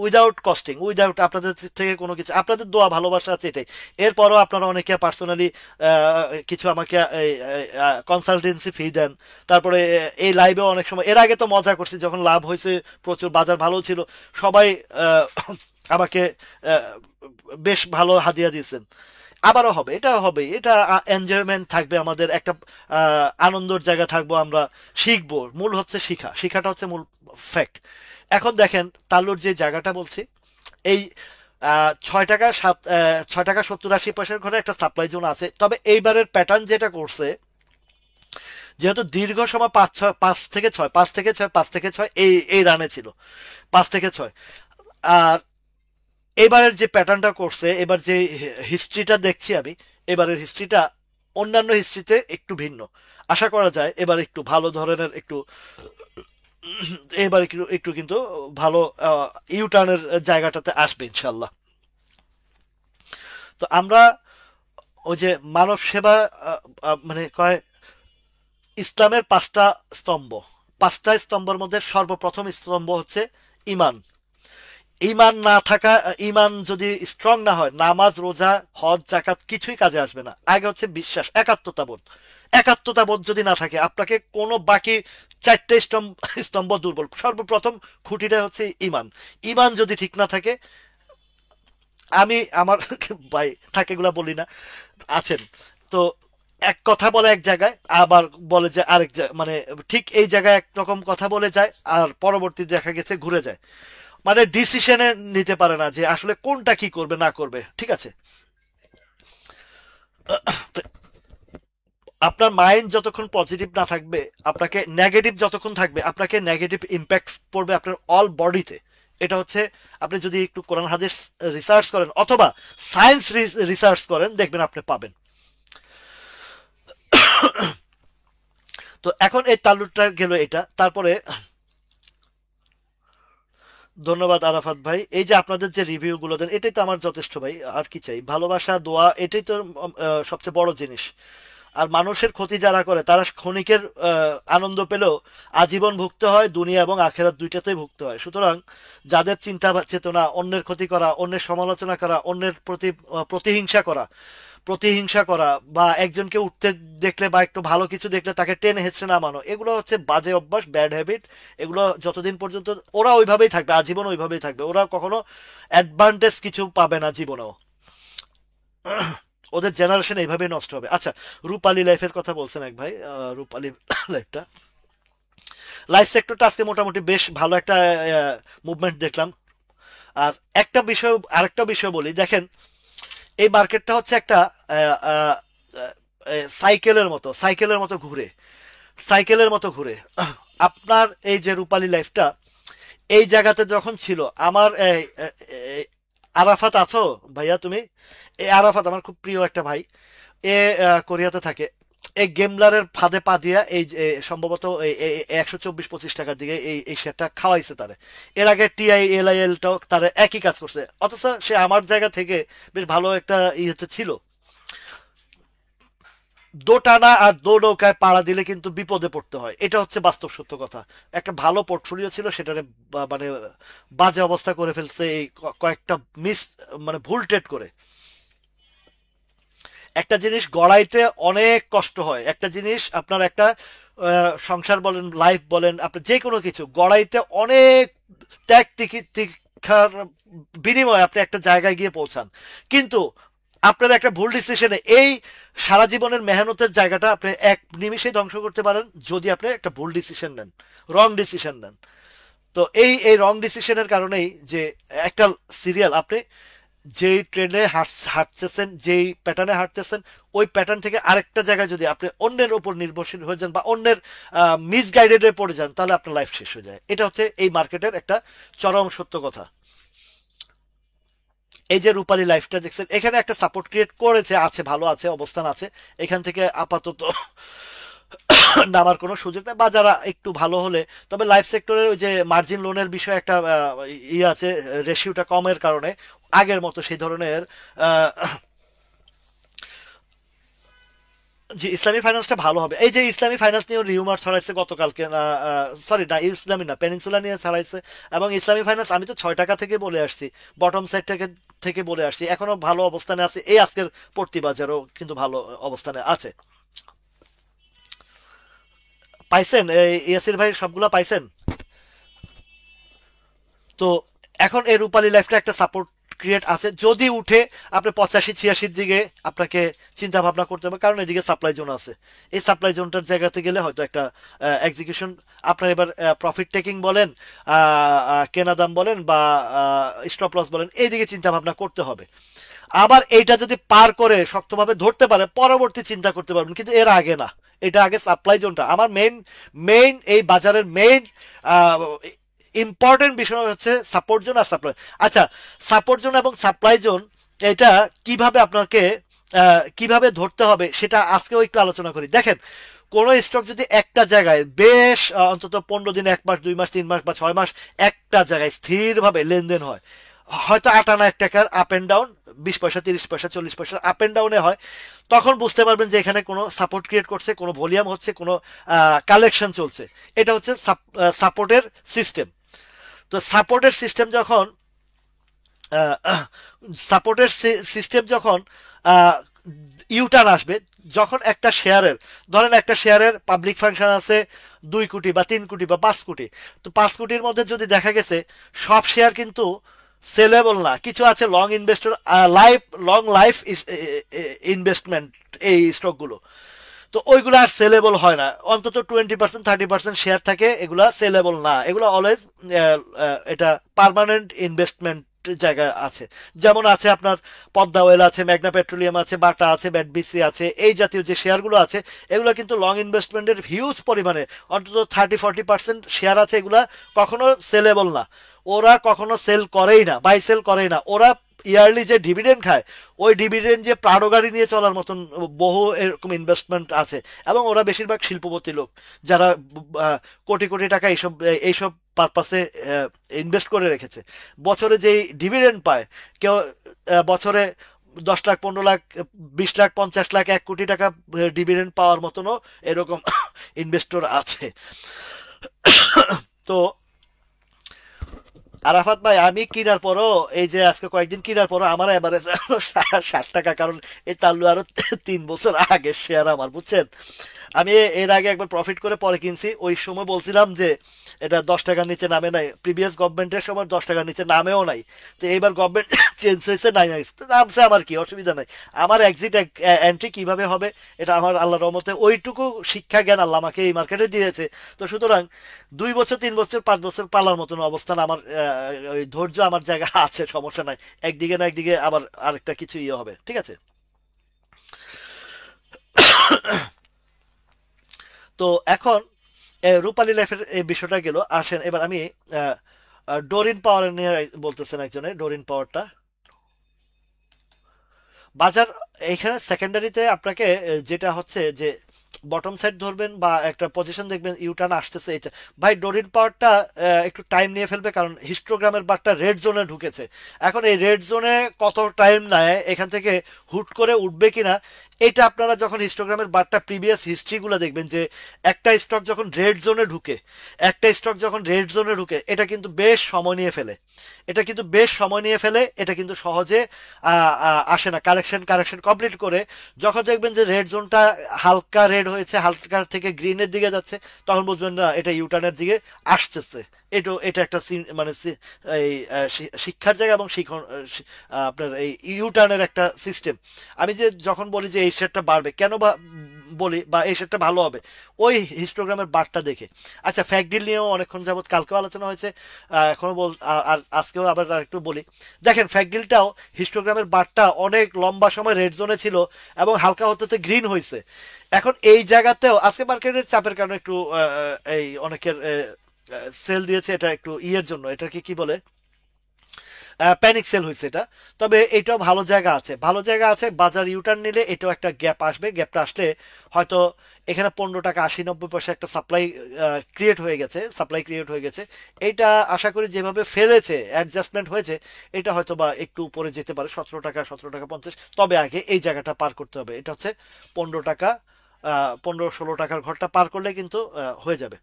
উইদাউট কস্টিং, উইদাউট আপনাদের থেকে কোনো কিছু, আপনাদের দোয়া ভালোবাসা আছে এটাই। এরপরও আপনারা অনেকে পার্সোনালি কিছু আমাকে কনসালটেন্সি ফি দেন। তারপরে এই লাইভে অনেক সময়, এর আগে তো মজা করছি যখন লাভ হয়েছে, প্রচুর বাজার ভালো ছিল, সবাই আহ, আমাকে আহ, বেশ ভালো হাদিয়া দিয়েছেন। আবারও হবে, এটা হবে, এটা এনজয়মেন্ট থাকবে আমাদের একটা, আনন্দের জায়গা থাকবো আমরা। শিখবো, মূল হচ্ছে শিখা, শিখাটা হচ্ছে মূল ফ্যাক্ট। এখন দেখেন তাল্লুর যে জায়গাটা বলছি, এই 6 টাকা 6 টাকা 70-80 পয়সার ঘরে একটা সাপ্লাই জোন আছে। তবে এইবারের প্যাটার্ন যেটা করছে, যেহেতু দীর্ঘ সময় 5 থেকে 6, 5 থেকে 6, 5 থেকে 6 এই এই রানে ছিল, 5 থেকে 6। আর এবারের যে প্যাটার্নটা করছে, এবার যে হিস্ট্রিটা দেখছি আমি, এবারের হিস্ট্রিটা অন্যান্য হিস্ট্রিতে একটু ভিন্ন। আশা করা যায় এবার একটু ভালো ধরনের একটু, এবার একটু একটু কিন্তু ভালো ইউটার্নের জায়গাটাতে আসবে ইনশাল্লাহ। তো আমরা ওই যে মানব সেবা, মানে কয় ইসলামের 5টা স্তম্ভ, 5টা স্তম্ভের মধ্যে সর্বপ্রথম স্তম্ভ হচ্ছে ইমান। ইমান না থাকা, ইমান যদি স্ট্রং না হয়, নামাজ রোজা হজ জাকাত কিছুই কাজে আসবে না। আগে হচ্ছে বিশ্বাস, একাত্মতা বোধ। একাত্মতা বোধ যদি না থাকে, আপনাকে কোনো বাকি 4টে স্তম্ভ দুর্বল। সর্বপ্রথম খুঁটিটা হচ্ছে ইমান। ইমান যদি ঠিক না থাকে, আমি আমার ভাই থাকে এগুলা বলি না, আছেন তো, এক কথা বলে এক জায়গায়, আবার বলে যে আরেক জায়গায়, মানে ঠিক এই জায়গায় একরকম কথা বলে যায় আর পরবর্তী দেখা গেছে ঘুরে যায়, মানে ডিসিশনে নিতে পারে না যে আসলে কোনটা কি করবে না করবে, ঠিক আছে। তো আপনার মাইন্ড যতক্ষণ পজিটিভ না থাকবে, আপনাকে নেগেটিভ যতক্ষণ থাকবে, আপনাকে নেগেটিভ ইম্প্যাক্ট পড়বে আপনার অল বডিতে। এটা হচ্ছে, আপনি যদি একটু কোরআন হাদিস রিসার্চ করেন অথবা সায়েন্স রিসার্চ করেন, দেখবেন আপনি পাবেন। তো এখন এই তাল্লুকটা গেল এটা, তারপরে ধন্যবাদ আরাফাত ভাই, এই যে আপনাদের যে রিভিউ গুলো দেন এটাই তো আমার যথেষ্ট ভাই, আর কি চাই, ভালোবাসা দোয়া এটাই তো সবচেয়ে বড় জিনিস। আর মানুষের ক্ষতি যারা করে তারা ক্ষণিকের আনন্দ পেলেও আজীবন ভুগতে হয়, দুনিয়া এবং আখেরাত দুইটাতেই ভুগতে হয়। সুতরাং যাদের চিন্তা চেতনা অন্যের ক্ষতি করা, অন্যের সমালোচনা করা, অন্যের প্রতি প্রতিহিংসা করা বা একজনকে উঠতে দেখলে বা একটু ভালো কিছু দেখলে তাকে টেনে হেঁচড়ে নামানো, এগুলো হচ্ছে বাজে অভ্যাস, ব্যাড হ্যাবিট। এগুলো যতদিন পর্যন্ত ওরা ওইভাবেই থাকবে, আজীবন ওইভাবেই থাকবে, ওরা কখনো অ্যাডভান্টেজ কিছু পাবে না জীবনেও। ওদের জেনারেশন এইভাবেই নষ্ট হবে। আচ্ছা, রূপালী লাইফের কথা বলছেন এক ভাই, রূপালী লাইফটা, লাইফ সেক্টরটা আজকে মোটামুটি বেশ ভালো একটা মুভমেন্ট দেখলাম। আর একটা বিষয়, আরেকটা বিষয় বলি, দেখেন এই মার্কেটটা হচ্ছে একটা সাইকেলের মতো ঘুরে, সাইকেলের মতো ঘুরে। আপনার এই যে রূপালী লাইফটা এই জায়গাতে যখন ছিল, আমার আরাফাত আছো ভাইয়া তুমি? এই আরাফাত আমার খুব প্রিয় একটা ভাই, এ কোরিয়াতে থাকে। এই গেমলারের ফাঁদে পা দিয়া এই সম্ভবত 124-25 টাকার দিকে এই শেয়ারটা খাওয়াইছে তারে। এর আগে TILIL-টাও তারে একই কাজ করছে, অথচ সে আমার জায়গা থেকে বেশ ভালো একটা ইয়েতে ছিল। দোটানা আর দো নৌকায় পাড়া দিলে কিন্তু বিপদে পড়তে হয়, এটা হচ্ছে বাস্তব সত্য কথা। একটা ভালো পোর্টফোলিও ছিল, সেটারে মানে বাজে অবস্থা করে ফেলছে এই কয়েকটা মিস, মানে ভুল ট্রেড করে। একটা জিনিস গড়াইতে অনেক কষ্ট হয়, একটা জিনিস আপনার একটা সংসার বলেন, লাইফ বলেন, আপনি যে কোনো কিছু গড়াইতে অনেক তিক্ষার বিনিময়ে আপনি একটা জায়গায় গিয়ে পৌঁছান। কিন্তু আপনার একটা ভুল ডিসিশনে এই সারা জীবনের মেহনতের জায়গাটা আপনি এক নিমিষেই ধ্বংস করতে পারেন, যদি আপনি একটা ভুল ডিসিশন নেন, রং ডিসিশন নেন। তো এই রং ডিসিশনের কারণেই যে একটা সিরিয়াল, আপনি যেই ট্রেনে হাঁটতেছেন, যেই প্যাটার্নে হাঁটতেছেন, ওই প্যাটার্ন থেকে আরেকটা জায়গায় যদি আপনি অন্যের উপর নির্ভরশীল হয়ে যান বা অন্যের মিসগাইডেড হয়ে পড়ে যান, তাহলে আপনার লাইফ শেষ হয়ে যায়। এটা হচ্ছে এই মার্কেটের একটা চরম সত্য কথা। এই যে রূপালী লাইফটা দেখছেন, এখানে একটা সাপোর্ট ক্রিয়েট করেছে, আছে, ভালো আছে, অবস্থান আছে। এখান থেকে আপাতত নামার কোনো সুযোগ নেই, বা যারা একটু ভালো হলে, তবে লাইফ সেক্টরের ওই যে মার্জিন লোনের বিষয়ে একটা ইয়ে আছে, রেশিওটা কমের কারণে আগের মতো সেই ধরনের আহ, জি, ইসলামী ফাইন্যান্সটা ভালো হবে। এই যে ইসলামী ফাইন্যান্স নিয়ে রিউমার ছড়াইছে গতকালকে, না সরি, না ইসলামী না, পেনিনসুলা নিয়ে ছড়াইছে। এবং ইসলামী ফাইন্যান্স আমি তো 6 টাকা থেকে বলে আসছি, বটম সাইড থেকে থেকে বলে আসছি, এখনো ভালো অবস্থানে আছে। এই আজকের পড়তি বাজারও কিন্তু ভালো অবস্থানে আছে। পাইছেন এই ইয়াসির ভাই, সবগুলা পাইছেন? তো এখন এই রূপালী লাইফটা একটা সাপোর্ট ক্রিয়েট আছে, যদি উঠে আপনি 85-86-র দিকে আপনাকে চিন্তা ভাবনা করতে হবে, কারণ এদিকে সাপ্লাই জোন আছে। এই সাপ্লাই জোনটার জায়গাতে গেলে হয়তো একটা এক্সিকিউশন, আপনার এবার প্রফিট টেকিং বলেন, কেনা দাম বলেন বা স্টপ লস বলেন, এইদিকে চিন্তা ভাবনা করতে হবে। আবার এইটা যদি পার করে শক্তভাবে ধরতে পারে, পরবর্তী চিন্তা করতে পারবেন, কিন্তু এর আগে না। এটা আগে সাপ্লাই জোনটা, আমার মেইন এই বাজারের মেইন ইম্পর্টেন্ট বিষয় হচ্ছে সাপোর্ট জোন আর সাপ্লাই। আচ্ছা, সাপোর্ট জোন এবং সাপ্লাই জোন এটা কিভাবে আপনাকে কিভাবে ধরতে হবে সেটা আজকেও একটু আলোচনা করি। দেখেন, কোন স্টক যদি একটা জায়গায় বেশ অন্তত 15 দিন, 1 মাস, 2 মাস, 3 মাস বা 6 মাস একটা জায়গায় স্থিরভাবে লেনদেন হয়, হয়তো 8 আনা 1 টাকার আপ এন্ড ডাউন, 20 পয়সা, 30 পয়সা, 40 পয়সা আপ এন্ড ডাউনে হয়, তখন বুঝতে পারবেন যে এখানে কোনো সাপোর্ট ক্রিয়েট করছে, কোনো ভলিউম হচ্ছে, কোনো কালেকশন চলছে। এটা হচ্ছে সাপোর্টের সিস্টেম। তো সাপোর্টের সিস্টেম যখন সাপোর্টের সিস্টেম যখন ইউটার্ন আসবে, যখন একটা শেয়ারের, ধরেন একটা শেয়ারের পাবলিক ফাংশন আছে 2 কোটি বা 3 কোটি বা 5 কোটি, তো 5 কোটির মধ্যে যদি দেখা গেছে সব শেয়ার কিন্তু সেলেবল না, কিছু আছে long investor, long life investment এই স্টকগুলো, তো ওইগুলো আর সেলেবল হয় না, অন্তত 20% 30% শেয়ার থাকে, এগুলা সেলেবল না, এগুলো অলওয়েজ এটা পার্মানেন্ট ইনভেস্টমেন্ট জায়গা আছে। যেমন আছে আপনার পদ্মা অয়েল আছে, ম্যাগনা পেট্রোলিয়াম আছে, বাটা আছে, ব্যাটবিসি আছে, এই জাতীয় যে শেয়ারগুলো আছে এগুলো কিন্তু লং ইনভেস্টমেন্টের হিউজ পরিমাণে, অন্তত 30-40% শেয়ার আছে, এগুলা কখনো সেলেবল না, ওরা কখনো সেল করেই না, বাই সেল করেই না ওরা। ইয়ারলি যে ডিভিডেন্ড খায়, ওই ডিভিডেন্ড যে প্রাড়ো গাড়ি নিয়ে চলার মতন বহু এরকম ইনভেস্টমেন্ট আছে। এবং ওরা বেশিরভাগ শিল্পপতি লোক, যারা কোটি কোটি টাকা এইসব এইসব পারপাসে ইনভেস্ট করে রেখেছে। বছরে যেই ডিভিডেন্ড পায়, কেউ বছরে 10 লাখ, 15 লাখ, 20 লাখ, 50 লাখ, 1 কোটি টাকা ডিভিডেন্ড পাওয়ার মতনও এরকম ইনভেস্টর আছে। তো আরাফাত ভাই, আমি কিনার পরও, এই যে আজকে কয়েকদিন কিনার পরও আমার এভারেজ 60 টাকা, কারণ এই তাল্লু আরো 3 বছর আগে শেয়ার আমার, বুঝছেন। আমি এর আগে একবার প্রফিট করে পরে কিনছি, ওই সময় বলছিলাম যে এটা 10 টাকার নিচে নামে নাই, প্রিভিয়াস গভর্নমেন্টের সময় 10 টাকার নিচে নামেও নাই। তো এইবার গভর্নমেন্ট চেঞ্জ হয়েছে, নাই নাই তো নামছে, আমার কি অসুবিধা নাই। আমার এক্সিট এন্ট্রি কিভাবে হবে এটা আমার আল্লাহর রহমতে ওইটুকু শিক্ষা জ্ঞান আল্লাহ আমাকে এই মার্কেটে দিয়েছে। তো সুতরাং 2 বছর, 3 বছর, 5 বছর পালার মতন অবস্থান আমার, ওই ধৈর্য আমার জায়গা আছে, সমস্যা নাই। একদিকে না একদিকে আবার আরেকটা কিছু ইয়ে হবে, ঠিক আছে। তো এখন রূপালী লাইফের এই বিষয়টা গেল, আসেন এবার আমি ডোরিন পাওয়ার নিয়ে বলতেছেন একজনে, ডোরিন পাওয়ারটা বাজার, এখানে সেকেন্ডারিতে আপনাকে যেটা হচ্ছে যে বটম সাইড ধরবেন বা একটা পজিশন দেখবেন ইউটার্ন আসতেছে, এইটা ভাই ডোরিন পাওয়ারটা একটু টাইম নিয়ে ফেলবে, কারণ হিস্টোগ্রামের বারটা রেড জোনে ঢুকেছে। এখন এই রেড জোনে কত টাইম নেয় এখান থেকে হুট করে উঠবে কিনা, এটা আপনারা যখন হিস্টোগ্রামের বারটা প্রিভিয়াস হিস্ট্রিগুলো দেখবেন, যে একটা স্টক যখন রেড জোনে ঢুকে, একটা স্টক যখন রেড জোনে ঢুকে, এটা কিন্তু বেশ সময় নিয়ে ফেলে, এটা কিন্তু বেশ সময় নিয়ে ফেলে, এটা কিন্তু সহজে আসে না। কারেকশন কারেকশন কমপ্লিট করে যখন দেখবেন যে রেড জোনটা হালকা রেড হয়েছে, হালকা থেকে গ্রিনের দিকে যাচ্ছে, তখন বুঝবেন না এটা ইউটার্নের দিকে আসতেছে। এটা এটা একটা মানে এই শিক্ষার জায়গা এবং শিখন আপনার এই ইউটার্নের একটা সিস্টেম। আমি যে যখন বলি যে এই শেয়ারটা বাড়বে কেন, বা বলি বা এই শেয়ারটা ভালো হবে, ওই হিস্টোগ্রামের বারটা দেখে। আচ্ছা, ফ্যাক ডিল নিয়েও অনেকক্ষণ যাবত কালকেও আলোচনা হয়েছে, এখনো বল, আর আজকেও আবার একটু বলি। দেখেন ফ্যাক ডিলটাও হিস্টোগ্রামের বারটা অনেক লম্বা সময় রেড জোনে ছিল এবং হালকা হতে হতে গ্রিন হয়েছে। এখন এই জায়গাতেও আজকে মার্কেটের চাপের কারণে একটু এই অনেকের সেল দিয়েছে, এটা একটু ইয়ের জন্য, এটা কি কি বলে, প্যানিক সেল হয়েছে এটা। তবে এটাও ভালো জায়গা আছে, ভালো জায়গা আছে, বাজার ইউটার্ন নিলে এটাও একটা গ্যাপ আসবে, গ্যাপটা আসলে হয়তো এখানে 15 টাকা 80-90 পয়সা একটা সাপ্লাই ক্রিয়েট হয়ে গেছে, সাপ্লাই ক্রিয়েট হয়ে গেছে। এইটা আশা করি যেভাবে ফেলেছে অ্যাডজাস্টমেন্ট হয়েছে, এটা হয়তো বা একটু উপরে যেতে পারে 17 টাকা 17 টাকা 50। তবে আগে এই জায়গাটা পার করতে হবে, এটা হচ্ছে 15 টাকা, 15-16 টাকার ঘরটা পার করলে কিন্তু হয়ে যাবে।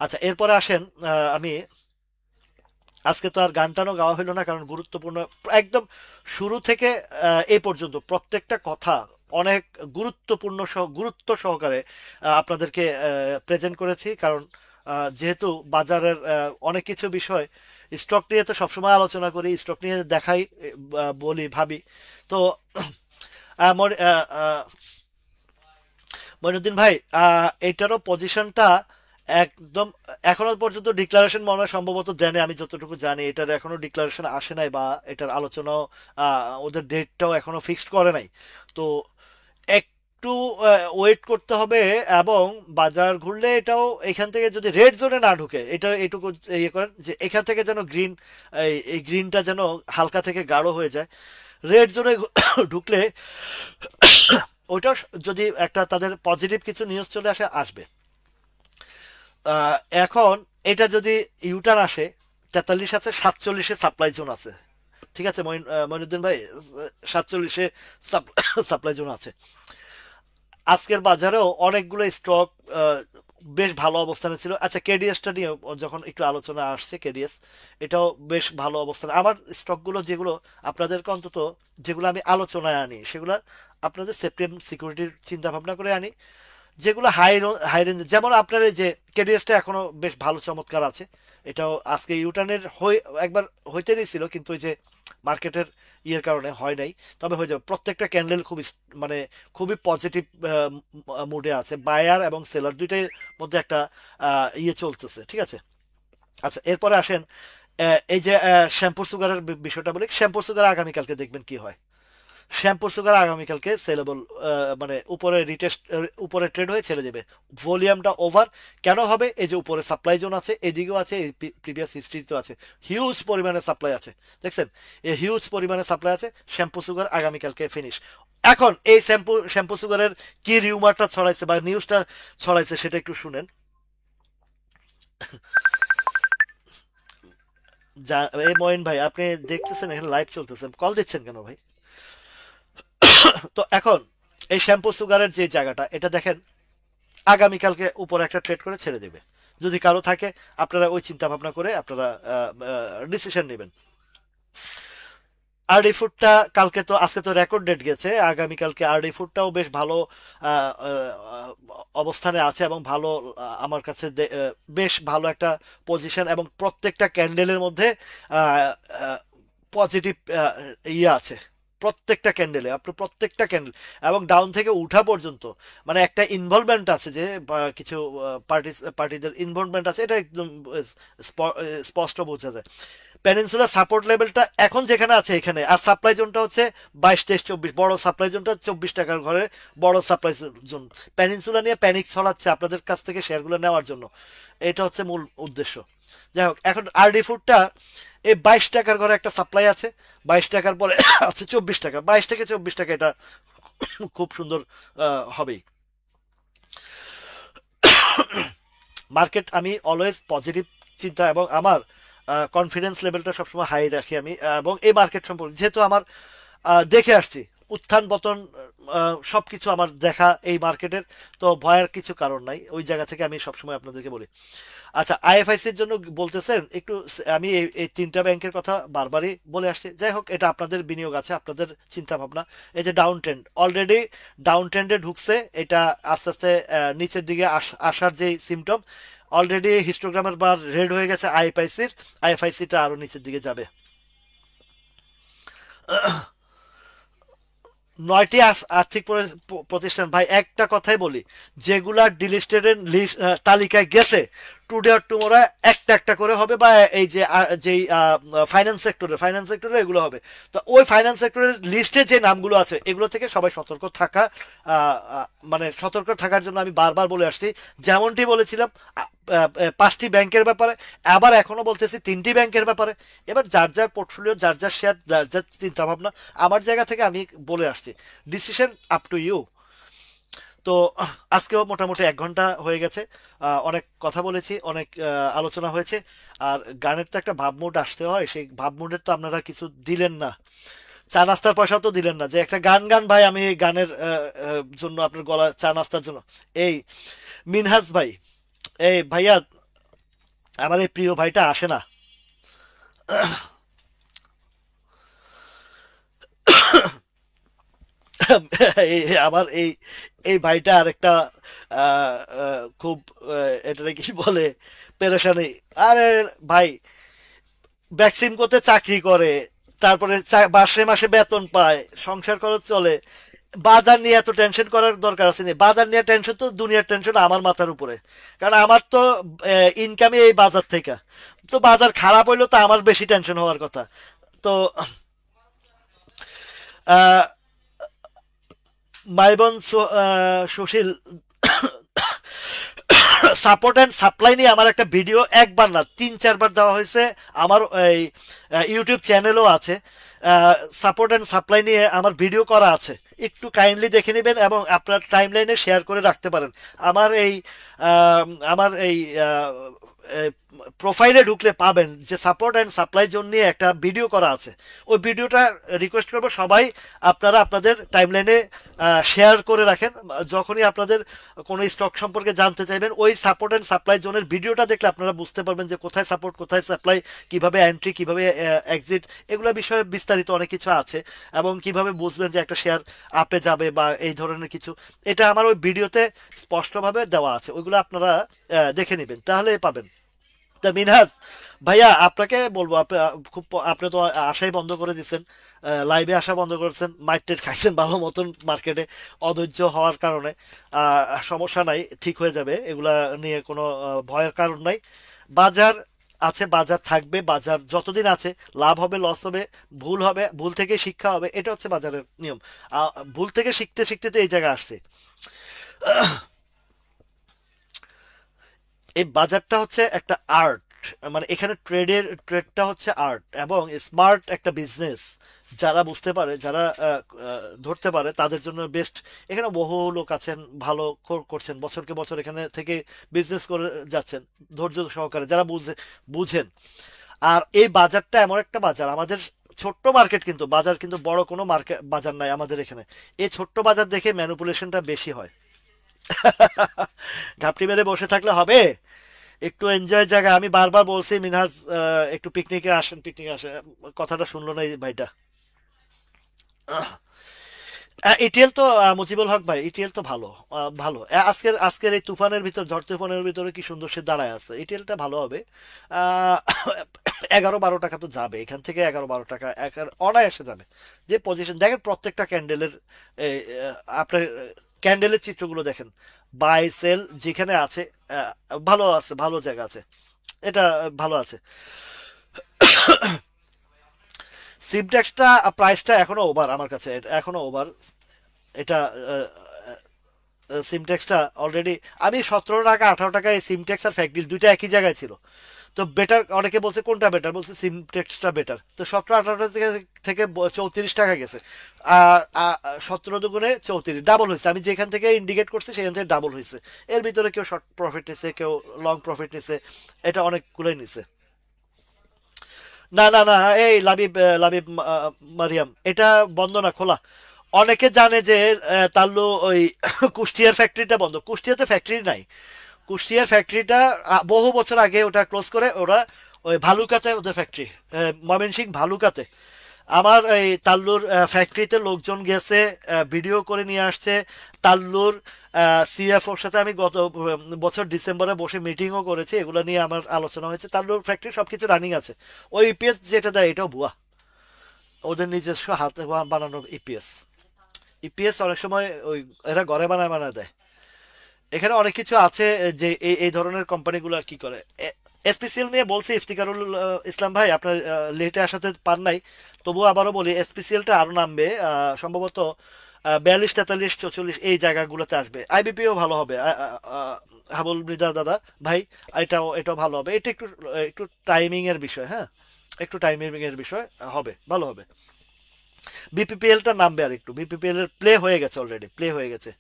আচ্ছা, এরপরে আসেন, আমি আজকে তো আর গান টানও গাওয়া হলো না, কারণ গুরুত্বপূর্ণ একদম শুরু থেকে এই পর্যন্ত প্রত্যেকটা কথা অনেক গুরুত্বপূর্ণ গুরুত্ব সহকারে আপনাদেরকে প্রেজেন্ট করেছি। কারণ যেহেতু বাজারের অনেক কিছু বিষয়, স্টক নিয়ে তো সবসময় আলোচনা করি, স্টক নিয়ে দেখাই, বলি, ভাবি। তো মইনুদ্দিন ভাই, এইটারও পজিশনটা একদম এখনো পর্যন্ত ডিক্লারেশন মনে হয় সম্ভবত দেনে, আমি যতটুকু জানি এটার এখনো ডিক্লারেশন আসে নাই, বা এটার আলোচনাও ওদের ডেটটাও এখনো ফিক্সড করে নাই। তো একটু ওয়েট করতে হবে। এবং বাজার ঘুরলে এটাও এখান থেকে যদি রেড জোনে না ঢুকে, এটা এটুকু ইয়ে করেন যে এখান থেকে যেন গ্রিন, এই গ্রিনটা যেন হালকা থেকে গাঢ় হয়ে যায়। রেড জোনে ঢুকলে ওইটাও যদি একটা তাদের পজিটিভ কিছু নিউজ চলে আসে, আসবে। আহ, এখন এটা যদি ইউটার্ন আসে, 43 আছে, 47-এ সাপ্লাই জোন আছে, ঠিক আছে মইনুদ্দিন ভাই, 47-এ সাপ্লাই জোন আছে। আজকের বাজারেও অনেকগুলো স্টক বেশ ভালো অবস্থানে ছিল। আচ্ছা, কেডিএসটা নিয়ে যখন একটু আলোচনা আসছে, কেডিএস এটাও বেশ ভালো অবস্থানে। আমার স্টকগুলো যেগুলো আপনাদেরকে অন্তত, যেগুলো আমি আলোচনায় আনি সেগুলো আপনাদের সেফটি সিকিউরিটির চিন্তা ভাবনা করে আনি। যেগুলো হাই হাই রেঞ্জ, যেমন আপনার এই যে কেডিএসটা এখনো বেশ ভালো চমৎকার আছে, এটাও আজকে ইউটার্নের একবার হইতে নিয়েছিল, কিন্তু ওই যে মার্কেটের ইয়ের কারণে হয় নাই, তবে হয়ে যাবে। প্রত্যেকটা ক্যান্ডেল খুব মানে খুবই পজিটিভ মুডে আছে, বায়ার এবং সেলার দুইটাই মধ্যে একটা ইয়ে চলতেছে, ঠিক আছে। আচ্ছা, এরপরে আসেন এই যে শ্যাম্পুর সুগারের বিষয়টা বলি। শ্যাম্পুর সুগার আগামীকালকে দেখবেন কি হয়। শ্যাম্পুর সুগার আগামীকালকে সেলেবল, মানে উপরে রিটেস্ট, উপরে ট্রেড হয়ে ছেড়ে যাবে। ভলিউমটা ওভার কেন হবে? এই যে উপরে সাপ্লাই জোন আছে, এদিকেও আছে, এই প্রিভিয়াস হিস্ট্রিতেও আছে, হিউজ পরিমাণে সাপ্লাই আছে, দেখছেন? এই হিউজ পরিমাণে সাপ্লাই আছে। শ্যাম্পু সুগার আগামীকালকে ফিনিশ। এখন এই শ্যাম্পু সুগারের কি রিউমারটা ছড়াইছে বা নিউজটা ছড়াইছে সেটা একটু শুনেন। যা, এই মঈন ভাই, আপনি দেখতেছেন এখানে লাইভ চলতেছে, কল দিচ্ছেন কেন ভাই? তো এখন এই শ্যাম্পু সুগারের যে জায়গাটা, এটা দেখেন আগামীকালকে উপরে একটা ট্রেড করে ছেড়ে দেবে। যদি কারো থাকে, আপনারা ওই চিন্তা ভাবনা করে আপনারা ডিসিশন নেবেন। আরডি ফুডটা কালকে তো, আজকে তো রেকর্ড ডেট গেছে, আগামীকালকে আরডি ফুডটাও বেশ ভালো আহ, আহ, অবস্থানে আছে এবং ভালো, আমার কাছে বেশ ভালো একটা পজিশন, এবং প্রত্যেকটা ক্যান্ডেলের মধ্যে পজিটিভ ইয়ে আছে। প্রত্যেকটা ক্যান্ডেলে, আপনি প্রত্যেকটা ক্যান্ডেল এবং ডাউন থেকে উঠা পর্যন্ত, মানে একটা ইনভলভমেন্ট আছে যে কিছু পার্টিদের ইনভলভমেন্ট আছে, এটা একদম স্পষ্ট বোঝা যায়। পেনিনসুলার সাপোর্ট লেভেলটা এখন যেখানে আছে এখানে, আর সাপ্লাই জোনটা হচ্ছে 22, 23, 24, বড় সাপ্লাই জোনটা 24 টাকার ঘরে, বড় সাপ্লাই জোন। পেনিনসুলা নিয়ে প্যানিক ছড়াচ্ছে আপনাদের কাছ থেকে শেয়ারগুলো নেওয়ার জন্য, এটা হচ্ছে মূল উদ্দেশ্য। যাই হোক, এখন আরডি ফুডটা এই 22 টাকার ঘরে একটা সাপ্লাই আছে, 22 টাকার পরে আছে 24 টাকা, 22 থেকে 24 টাকা, এটা খুব সুন্দর হবেই। মার্কেট আমি অলওয়েজ পজিটিভ চিন্তা, এবং আমার কনফিডেন্স লেভেলটা সবসময় হাই রাখি আমি, এবং এই মার্কেট সম্পর্কে যেহেতু আমার দেখে আসছি উত্থান পতন, সবকিছু আমার দেখা এই মার্কেটের, তো ভয়ের কিছু কারণ নাই, ওই জায়গা থেকে আমি সবসময় আপনাদেরকে বলি। আচ্ছা, আইএফআইসির জন্য বলতেছেন একটু, আমি এই তিনটা ব্যাংকের কথা বারবারই বলে আসছি। যাই হোক, এটা আপনাদের বিনিয়োগ আছে, আপনাদের চিন্তা ভাবনা। এই যে ডাউন ট্রেন্ড, অলরেডি ডাউন ট্রেন্ডে ঢুকছে, এটা আস্তে আস্তে নিচের দিকে আসার যে সিমটম, অলরেডি হিস্টোগ্রামের বার রেড হয়ে গেছে আইএফআইসির, আইএফআইসিটা আরো নিচের দিকে যাবে। 9টি আর্থিক প্রতিষ্ঠান, ভাই একটা কথাই বলি, যেগুলা ডিলিস্টেড তালিকায় গেছে, টুডে আর টুমোরো একটা একটা করে হবে, বা এই যে যেই ফাইন্যান্স সেক্টরে এগুলো হবে। তো ওই ফাইন্যান্স সেক্টরের লিস্টে যে নামগুলো আছে, এগুলো থেকে সবাই সতর্ক থাকা, মানে সতর্ক থাকার জন্য আমি বারবার বলে আসছি। যেমনটি বলেছিলাম 5টি ব্যাংকের ব্যাপারে, আবার এখনো বলতেছি 3টি ব্যাংকের ব্যাপারে। এবার যার যার পোর্টফোলিও, যার যার শেয়ার, যার যার চিন্তা ভাবনা, আমার জায়গা থেকে আমি বলে আসছি, ডিসিশন আপ টু ইউ। তো আজকেও মোটামুটি 1 ঘন্টা হয়ে গেছে, অনেক কথা বলেছি, অনেক আলোচনা হয়েছে। আর গানের তো একটা ভাব মুড আসতে হয়, সেই ভাব মুডের তো আপনারা কিছু দিলেন না, চা নাস্তার পয়সা তো দিলেন না, যে একটা গান গান ভাই, আমি এই গানের জন্য আপনার গলা, চা নাস্তার জন্য। এই মিনহাজ ভাই, এই ভাইয়া, আমার এই প্রিয় ভাইটা আসে না। আমার এই এই ভাইটা আরেকটা খুব এটা কি বলে, পেরেশানি। আরে ভাই, ভ্যাকসিন করতে চাকরি করে, তারপরে মাসে মাসে বেতন পায়, সংসার খরচ চলে, বাজার নিয়ে এত টেনশন করার দরকার আছে না। বাজার নিয়ে টেনশন তো দুনিয়ার টেনশন আমার মাথার উপরে, কারণ আমার তো ইনকামই এই বাজার থেকে। তো বাজার খারাপ হইলেও তো আমার বেশি টেনশন হওয়ার কথা। তো আহ, মাইবন সুশীল, সাপোর্ট অ্যান্ড সাপ্লাই নিয়ে আমার একটা ভিডিও একবার না 3-4 বার দেওয়া হয়েছে, আমার এই ইউটিউব চ্যানেলও আছে। সাপোর্ট অ্যান্ড সাপ্লাই নিয়ে আমার ভিডিও করা আছে, একটু কাইন্ডলি দেখে নেবেন এবং আপনার টাইমলাইনে শেয়ার করে রাখতে পারেন। আমার এই আহ, আমার এই প্রোফাইলে ঢুকলে পাবেন যে সাপোর্ট অ্যান্ড সাপ্লাই জোন নিয়ে একটা ভিডিও করা আছে। ওই ভিডিওটা রিকোয়েস্ট করবো সবাই আপনারা আপনাদের টাইমলাইনে শেয়ার করে রাখেন। যখনই আপনাদের কোনো স্টক সম্পর্কে জানতে চাইবেন, ওই সাপোর্ট অ্যান্ড সাপ্লাই জোনের ভিডিওটা দেখলে আপনারা বুঝতে পারবেন যে কোথায় সাপোর্ট, কোথায় সাপ্লাই, কিভাবে এন্ট্রি, কিভাবে এক্সিট, এগুলো বিষয়ে বিস্তারিত অনেক কিছু আছে। এবং কিভাবে বুঝবেন যে একটা শেয়ার আপে যাবে বা এই ধরনের কিছু, এটা আমার ওই ভিডিওতে স্পষ্টভাবে দেওয়া আছে, ওইগুলো আপনারা দেখে নেবেন, তাহলে পাবেন। তা মিনহাজ ভাইয়া, আপনাকে বলবো, আপনি তো আশাই বন্ধ করে দিচ্ছেন, লাইভে আসা বন্ধ করেছেন, মাইটের খাইছেন ভালো মতন মার্কেটে অধৈর্য হওয়ার কারণে। সমস্যা নাই, ঠিক হয়ে যাবে, এগুলা নিয়ে কোনো ভয়ের কারণ নাই। বাজার আছে, বাজার থাকবে, বাজার যতদিন আছে লাভ হবে, লস হবে, ভুল হবে, ভুল থেকে শিক্ষা হবে, এটা হচ্ছে বাজারের নিয়ম। ভুল থেকে শিখতে শিখতে তো এই জায়গায় আসছে। এই বাজারটা হচ্ছে একটা আর্ট, মানে এখানে ট্রেডটা হচ্ছে আর্ট এবং স্মার্ট একটা বিজনেস। যারা বুঝতে পারে, যারা ধরতে পারে, তাদের জন্য বেস্ট। এখানে বহু লোক আছেন ভালো করছেন, বছরকে বছর এখানে থেকে বিজনেস করে যাচ্ছেন ধৈর্য সহকারে, যারা বুঝেন। আর এই বাজারটা এমন একটা বাজার, আমাদের ছোট্ট মার্কেট, কিন্তু বাজার কিন্তু বড় কোনো মার্কেট বাজার নাই আমাদের এখানে। এই ছোট্ট বাজার দেখে ম্যানিপুলেশনটা বেশি হয়। ঘাপটি মেরে বসে থাকলে হবে? একটু এনজয় জায়গা, আমি বারবার বলছি মিনহাজ, একটু পিকনিকে আসেন, পিকনিকে আসেন, কথাটা শুনলো না এই ভাইটা। ইটিএল তো মুজিবুল হক ভাই, ইটিএল তো ভালো, ভালো। আজকের আজকের এই তুফানের ভিতর, ঝড় তুফানের ভিতরে কি সুন্দর সে দাঁড়ায় আছে, ইটিএলটা ভালো হবে। আহ, 11-12 টাকা তো যাবে এখান থেকে, 11-12 টাকা অনায়াসে যাবে। যে পজিশন দেখেন প্রত্যেকটা ক্যান্ডেলের, আপনার ক্যান্ডেলের চিত্রগুলো দেখেন, বাই সেল যেখানে আছে, আহ, ভালো আছে, ভালো জায়গা আছে, এটা ভালো আছে। সিমট্যাক্সটা প্রাইসটা এখনো ওভার আমার কাছে, এখনো ওভার এটা। সিমটেক্সটা অলরেডি, আমি 17 টাকা 18 টাকা, এই সিমটেক্স আর ফ্যাকডিল দুইটা একই জায়গায় ছিল। তো বেটার, অনেকে বলছে কোনটা বেটার, বলছে সিমটেক্সটা বেটার, তো 17-18 থেকে থেকে 34 টাকা গেছে। 17 দুগুণে 34, ডাবল হয়েছে। আমি যেখান থেকে ইন্ডিকেট করছি সেখান থেকে ডাবল হয়েছে। এর ভিতরে কেউ শর্ট প্রফিট নিছে, কেউ লং প্রফিট নিছে, এটা অনেকগুলোই নিছে। না না না, এই লাবিব, লাবিব মারিয়াম, এটা বন্ধ না, খোলা। অনেকে জানে যে তাল্লু ওই কুষ্টিয়ার ফ্যাক্টরিটা বন্ধ, কুষ্টিয়াতে ফ্যাক্টরি নাই। কুষ্টিয়ার ফ্যাক্টরিটা বহু বছর আগে ওটা ক্লোজ করে ওরা ওই ভালুকাতে ওদের ফ্যাক্টরি, ময়মনসিং ভালুকাতে। আমার এই তাল্লুর ফ্যাক্টরিতে লোকজন গেছে, ভিডিও করে নিয়ে আসছে। তাল্লুর সিএফওর সাথে আমি গত বছর ডিসেম্বরে বসে মিটিংও করেছি, এগুলো নিয়ে আমার আলোচনা হয়েছে। তাল্লুর ফ্যাক্টরি সবকিছু রানিং আছে। ওই ইপিএস যেটা দেয় এটাও ভুয়া, ওদের নিজস্ব হাতে বানানো ইপিএস। ইপিএস অনেক সময় ওই এরা ঘরে বানায় বানায় দেয়। এখানে অনেক কিছু আছে, যে এই ধরনের কোম্পানিগুলো আর কি করে। এসপিসিএল নিয়ে বলছি ইফতিকারুল ইসলাম ভাই, আপনার লেটে আসাতে পার নাই, তবুও আবারও বলি, এসপিসিএলটা আরো নামবে, সম্ভবত 42, 43, 44 এই জায়গাগুলোতে আসবে। আইবিপিও ভালো হবে, হাবুল মৃদা দাদা ভাই, এটাও ভালো হবে। এটা একটু একটু টাইমিং এর বিষয়, হ্যাঁ, একটু টাইমিং এর বিষয়, হবে, ভালো হবে। বিপিপিএলটা নামবে আর একটু, বিপিপিএল এর প্লে হয়ে গেছে, অলরেডি প্লে হয়ে গেছে।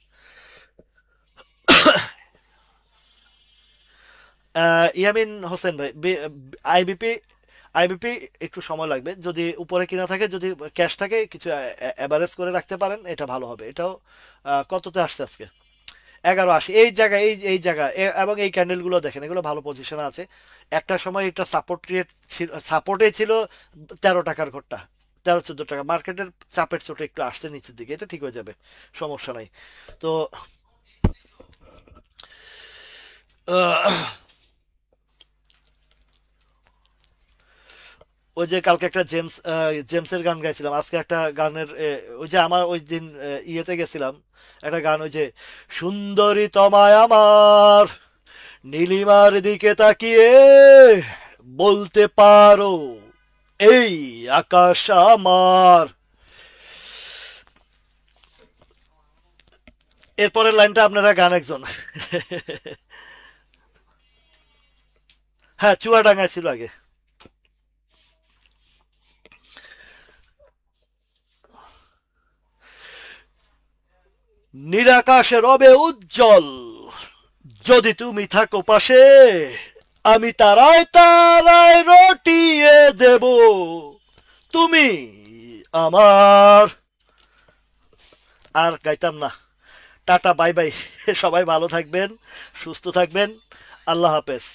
ইয়ামিন হোসেন ভাই, আইবিপি, আইবিপি একটু সময় লাগবে, যদি উপরে কিনা থাকে, যদি ক্যাশ থাকে, কিছু অ্যাভারেজ করে রাখতে পারেন, এটা ভালো হবে। এটাও কততে আসছে আজকে? 1180, এই জায়গায়, এই জায়গা, এবং এই ক্যান্ডেলগুলো দেখেন, এগুলো ভালো পজিশনে আছে। একটা সময় এটা সাপোর্ট রেট ছিল, সাপোর্টে ছিল 13 টাকার ঘরটা, 13-14 টাকা, মার্কেটের চাপের চোটে একটু আসছে নিচের দিকে, এটা ঠিক হয়ে যাবে, সমস্যা নাই। তো আহ, ওই যে কালকে একটা জেমসের গান গাইছিলাম, আজকে একটা গানের, ওই যে আমার ওই দিন ইয়েতে গেছিলাম, একটা গান, ওই যে সুন্দরী তমায় আমার নীলিমার দিকে তাকিয়ে বলতে পারো এই আকাশ আমার। এরপরের লাইনটা আপনারা গান একজন। হ্যাঁ, চুয়াডাঙ্গায় ছিল আগে। নীলাকাশে রবে উজ্জ্বল, যদি তুমি থাকো পাশে, আমি তারায় তারায় রটিয়ে দেব, তুমি আমার। আর গাইতাম না। Tata, bye bye. সবাই ভালো থাকবেন, সুস্থ থাকবেন, আল্লাহ হাফেজ।